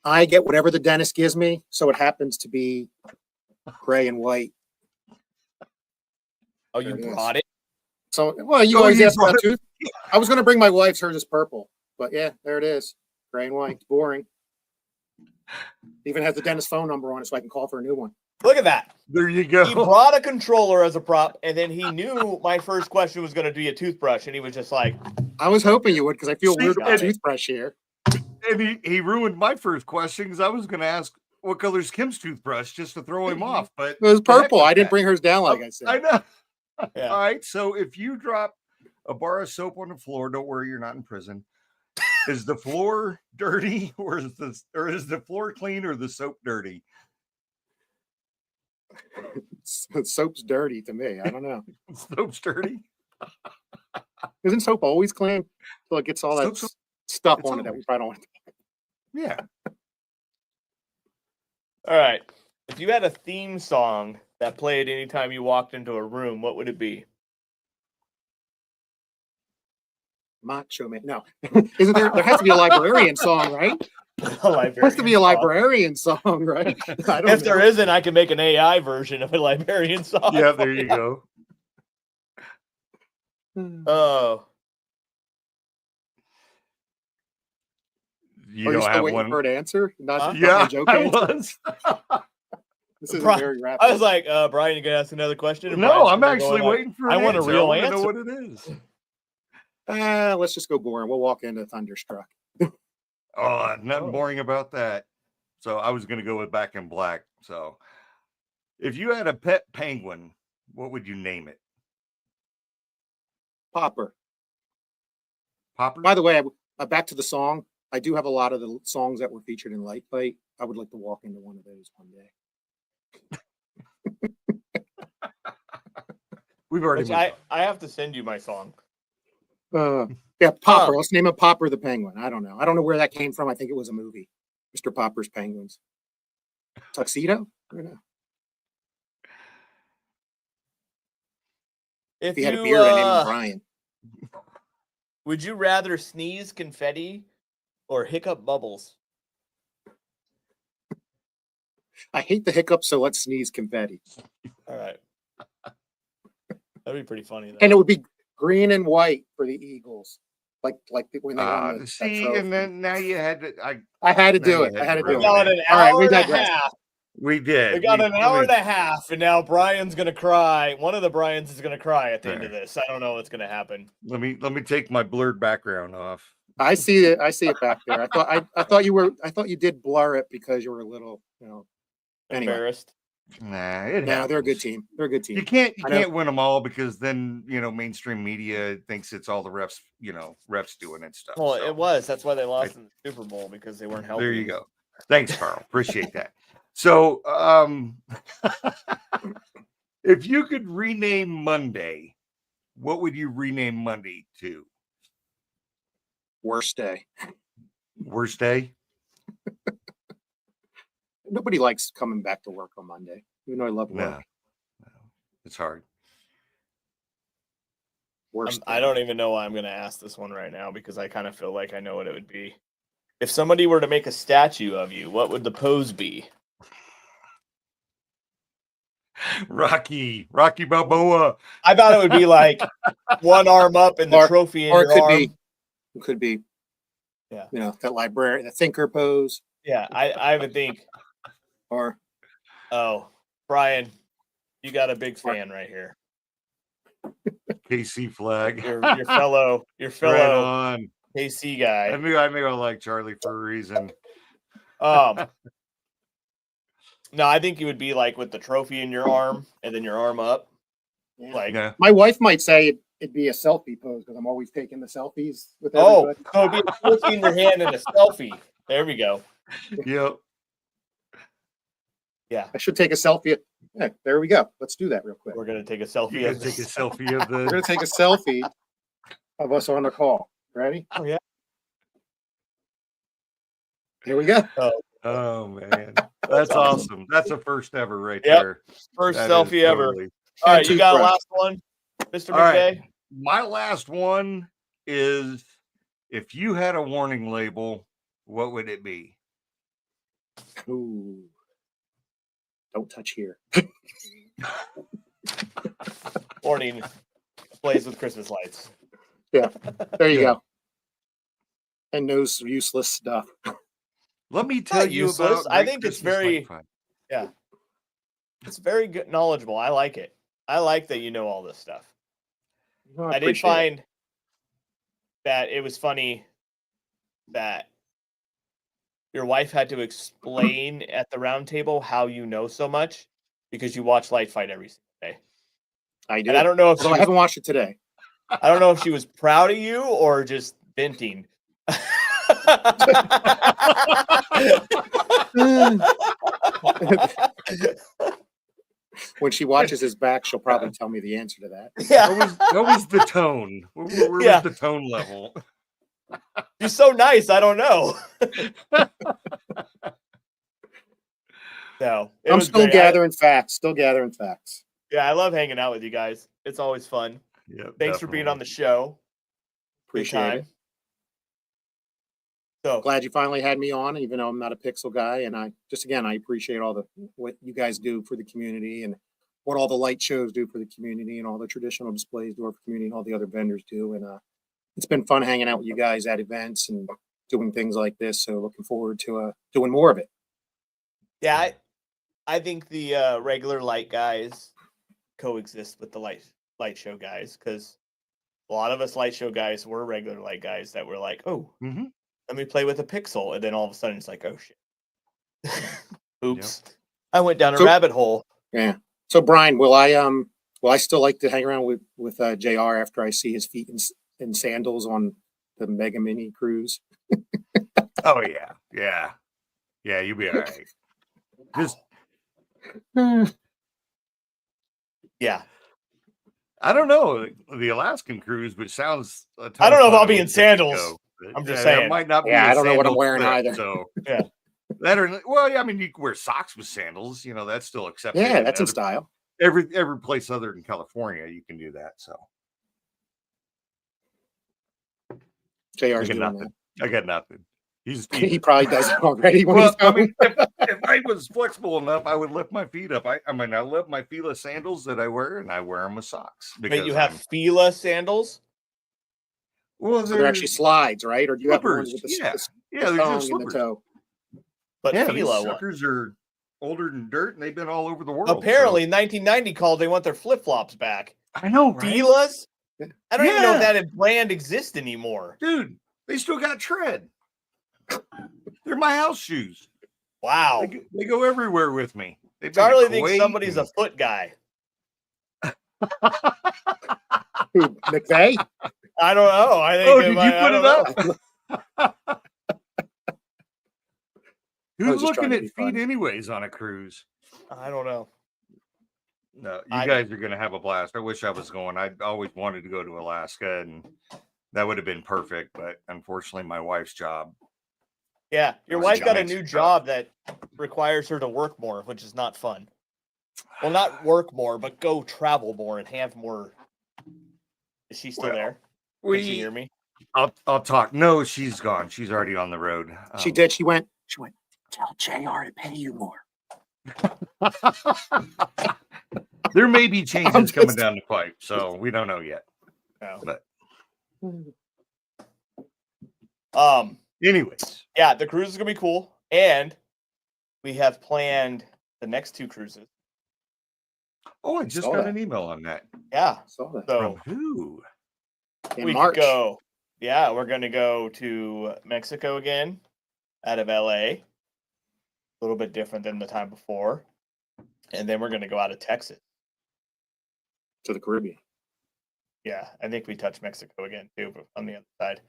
I get whatever the dentist gives me, so it happens to be gray and white. Oh, you There it is. brought it? So, well, you Oh, always you ask about brought tooth. I was going to bring my wife's. Hers is purple, but yeah, there it is. Gray and white. Boring. Even has the dentist phone number on it, so I can call for a new one. Look at that. There you go. He brought a controller as a prop, and then he knew my first question was going to be a toothbrush, and he was just like, I was hoping you would, because I feel See, weird about got it. toothbrush here. And he ruined my first question because I was going to ask what color's Kim's toothbrush just to throw him off. But It was the heck purple. with I didn't that. bring hers down, like I said. I know. Yeah. All right. So if you drop a bar of soap on the floor, don't worry, you're not in prison. Is the floor dirty, or is the floor clean, or the soap dirty? Soap's dirty to me. I don't know. Soap's dirty. Isn't soap always clean? So it gets all that Soap's- stuff it's on it that we always- probably don't want to. Yeah. all right. If you had a theme song that played anytime you walked into a room, what would it be? Macho Man. No. Isn't there? There has to be a librarian song, right? There has to be a librarian song, right? I don't If there know. isn't, I can make an AI version of a librarian song. Yeah. for There you go. Oh, You Are you don't still have waiting one. for an answer? Not, Huh? not my Yeah, joke I answer? was. This is Brian- very rapid. I was like, Brian, you gonna ask another question? And No, Brian's I'm sitting there actually going like, waiting for. I an want a answer. real I wanna answer. know what it is. Let's just go boring. We'll walk into Thunderstruck. Oh, nothing Oh. boring about that. So I was going to go with Back in Black. So if you had a pet penguin, what would you name it? Popper. Popper? By the way, back to the song. I do have a lot of the songs that were featured in Light Fight. I would like to walk into one of those one day. We've already Which moved I have to send you my song. Yeah, Popper. Let's name him Popper the Penguin. I don't know. I don't know where that came from. I think it was a movie. Mr. Popper's Penguins. Tuxedo? I don't know. If If he had a you, beard, I named him Brian. would you rather sneeze confetti or hiccup bubbles? I hate the hiccups, so let's sneeze confetti. All right. That'd be pretty funny though. And it would be green and white for the Eagles. Like when they won that see, trophy. and then now you had to. I had to now do you it. I had to to do we it. got an All right, hour we and a digress. half. We did. We got an hour and we- a half, and now Brian's gonna cry. One of the Bryans is gonna cry at the end of There. this. I don't know what's gonna happen. Let me take my blurred background off. I see it. I see it back there. I thought you did blur it because you were a little, Anyway. Embarrassed. Nah, it No, they're a good happens. team. They're a good team. You can't I know. win them all because then mainstream media thinks it's all the refs refs doing it stuff. Well, so. it was. That's why they lost in the Super Bowl because they weren't helping. There you go. Thanks, Carl. Appreciate that. So, if you could rename Monday, what would you rename Monday to? Worst day. Worst day? Nobody likes coming back to work on Monday. Even though I love work. No, it's hard. Worst. I don't even know why I'm going to ask this one right now because I kind of feel like I know what it would be. If somebody were to make a statue of you, what would the pose be? Rocky Balboa. I thought it would be like one arm up and the trophy in or your it could arm. it could be. Yeah. That librarian, the thinker pose. Yeah, I would think. Or Oh, Brian, you got a big fan right here. KC flag. Your fellow Right on. KC guy. I like Charlie for a reason. No, I think you would be like with the trophy in your arm and then your arm up. Yeah. Like, Yeah. My wife might say it'd be a selfie pose because I'm always taking the selfies with oh, everybody. so it'd be a trophy in your hand and a selfie. There we go. Yep. Yeah, I should take a selfie. Yeah, there we go. Let's do that real quick. we're gonna take a selfie. You gotta of take a this. selfie of We're gonna the. take a selfie of us on the call. Ready? Oh yeah. Here we go. Oh man, that's awesome. That's a first ever right Yep. there. First That selfie is ever. totally- All right, you got a Toothbrush. last one, Mr. All right. McVay? My last one is If you had a warning label, what would it be? Ooh. Don't touch here. Warning, plays with Christmas lights. Yeah. There you Yeah. go. And knows useless stuff. Let me tell Not you useless. about I Great think it's Christmas very- Light Fight. Yeah. It's very good, knowledgeable. I like it. I like that you know all this stuff. Well, I did appreciate it. find that it was funny that your wife had to explain at the round table how you know so much because you watch Light Fight every single day. I do. And I don't know if Although I haven't watched it today. I don't know if she was proud of you or just venting. When she watches his back, she'll probably tell me the answer to that. Yeah, What was the tone? Where Yeah. was the tone level? she's so nice. I don't know. No, it I'm was still great. gathering facts. Still gathering facts. I love hanging out with you guys. It's always fun. Yep, Thanks for being definitely. on the show. Good Appreciate time. it. So Glad you finally had me on, even though I'm not a pixel guy. And I appreciate all what you guys do for the community and what all the light shows do for the community and all the traditional displays do for the community and all the other vendors do. And it's been fun hanging out with you guys at events and doing things like this. So looking forward to doing more of it. yeah, I think the regular light guys coexist with the light show guys because a lot of us light show guys were regular light guys that were like, oh, Mm-hmm. let me play with a pixel, and then all of a sudden it's like, oh shit, oops, I went down a So- rabbit hole. Yeah. So Brian, will I still like to hang around with JR after I see his feet in sandals on the Mega Mini cruise? Oh yeah, yeah, yeah. You'll be all right. Just Yeah, I don't know the Alaskan cruise, which sounds. A ton I don't of know if fun I'll to be in look at sandals. go. I'm just That saying. might not be. Yeah, I I don't know what I'm wearing either. So Yeah. that or well, yeah. I mean, you can wear socks with sandals. You know, that's still accepted. Yeah, that's in other- style. Every place other than California, you can do that. So JR's I got doing nothing. I got nothing. that. He probably does it already when Well, he's I home. mean, if I was flexible enough, I would lift my feet up. I mean, I love my Fila sandals that I wear, and I wear them with socks. Wait, you I'm- have Fila sandals? well, So they're actually slides, right? Or do you have ones slippers. with the, Yeah, the yeah, they're thong just in the slippers. toe? But Yeah, these Fila one. suckers are older than dirt, and they've been all over the world. so- Apparently, 1990 called. They want their flip flops back. I know, right? Fila's? I don't even know if Yeah. that brand exists anymore. Dude, they still got tread. They're my house shoes. Wow. They go everywhere with me. They've been to Charlie thinks Kuwait somebody's a and- foot guy. Who, McVeigh? I don't know. I think. Oh, did you I put don't it know. up? I Who's was just trying looking to at be feet funny. anyways on a cruise? I don't know. No, you I- guys are going to have a blast. I wish I was going. I always wanted to go to Alaska, and that would have been perfect. But unfortunately, my wife's job. Yeah, your Those wife got a giants new are tough. job that requires her to work more, which is not fun. Well, not work more, but go travel more and have more. Is she still Well, there? Can she We, hear me? I'll talk. No, she's gone. She's already on the road. She did. She went, tell JR to pay you more. There may be changes coming just- down the pipe, so we don't know yet. No. But anyways, Yeah, the cruise is gonna be cool, and we have planned the next 2 cruises. oh, I just saw got that. an email on that. Yeah, Saw that. so From who? In we March. could go. Yeah, we're gonna go to Mexico again, out of LA. A little bit different than the time before, and then we're gonna go out of Texas. To the Caribbean. Yeah, I think we touch Mexico again too, but on the other side.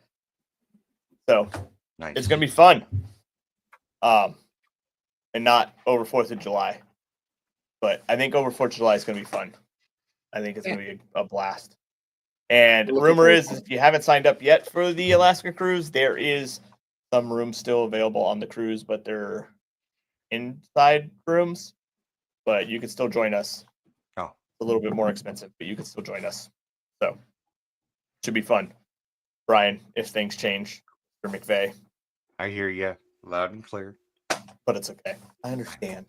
So Nice. it's gonna be fun. And not over 4th of July. But I think over 4th of July is gonna be fun. I think it's gonna be a blast. And Looking rumor forward is to it. if you haven't signed up yet for the Alaska cruise, there is some rooms still available on the cruise, but they're inside rooms. But you can still join us. Oh. It's a little bit more expensive, but you can still join us. So should be fun. Brian, if things change for McVeigh. I hear you loud and clear. But it's okay. I understand.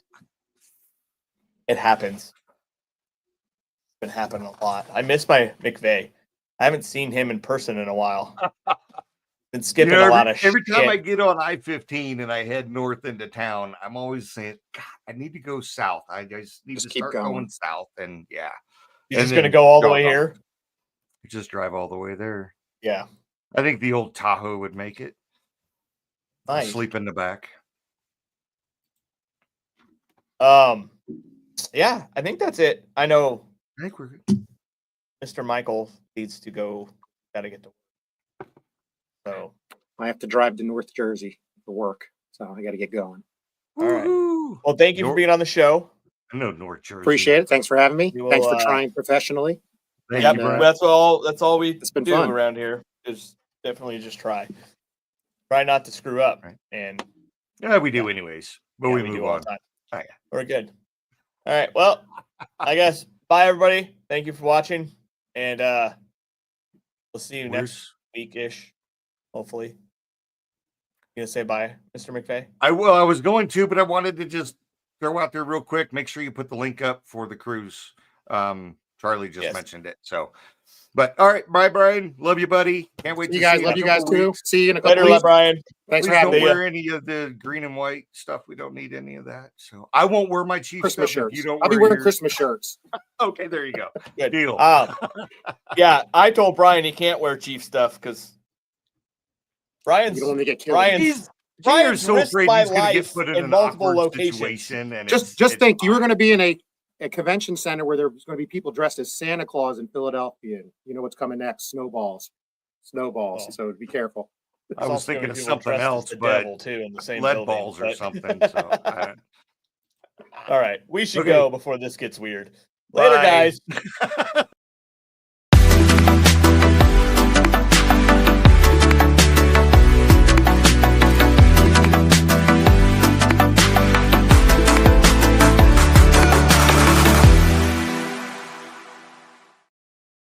It happens. It's been happening a lot. I miss my McVeigh. I haven't seen him in person in a while. Been skipping a lot of shit. Every time I get on I-15 and I head north into town, I'm always saying, God, I need to go south. I just need to start going south. And yeah. You're just going to go all the way doggone, here? You just drive all the way there. Yeah. I think the old Tahoe would make it. Nice. Sleep in the back. Yeah, I think that's it. I know I think we're good. Mr. Michael needs to go. Got to get to work. So I have to drive to North Jersey for work, so I got to get going. All right. Well, thank you for being on the show. I know North Jersey. Appreciate it. Thanks for having me. Will, Thanks for trying professionally. Thank you, Brian. That's all we It's been do fun. around here. Is definitely just try not to screw up. Right. And yeah, we do anyways. But we move do all on. the time. Oh, yeah. We're good. All right. Well, I guess bye everybody. Thank you for watching, and we'll see you next week-ish. Hopefully. You gonna say bye, Mr. McVeigh? I was going to, but I wanted to just throw out there real quick. Make sure you put the link up for the cruise. Charlie just mentioned it. So, but all right, bye, Brian. Love you, buddy. Can't wait. You guys, love you guys too. See you in a couple Later, weeks. Brian. Thanks for Please having don't me. wear any of the green and white stuff. We don't need any of that. So I won't wear my Chiefs Christmas stuff if shirts. you don't. I'll be wear wearing your... Christmas shirts. Okay, there you go. Good Deal. Yeah, I told Brian he can't wear Chief stuff because You don't want to get killed. Brian's so risked afraid my he's going to get life put in an multiple awkward locations. situation. And Just think, you were going to be in a convention center where there's going to be people dressed as Santa Claus in Philadelphia. You know what's coming next? Snowballs. Oh. So be careful. I was thinking of something else, but too in the same lead building, balls or something. So, all right, we should Okay. go before this gets weird. Later, Bye. guys.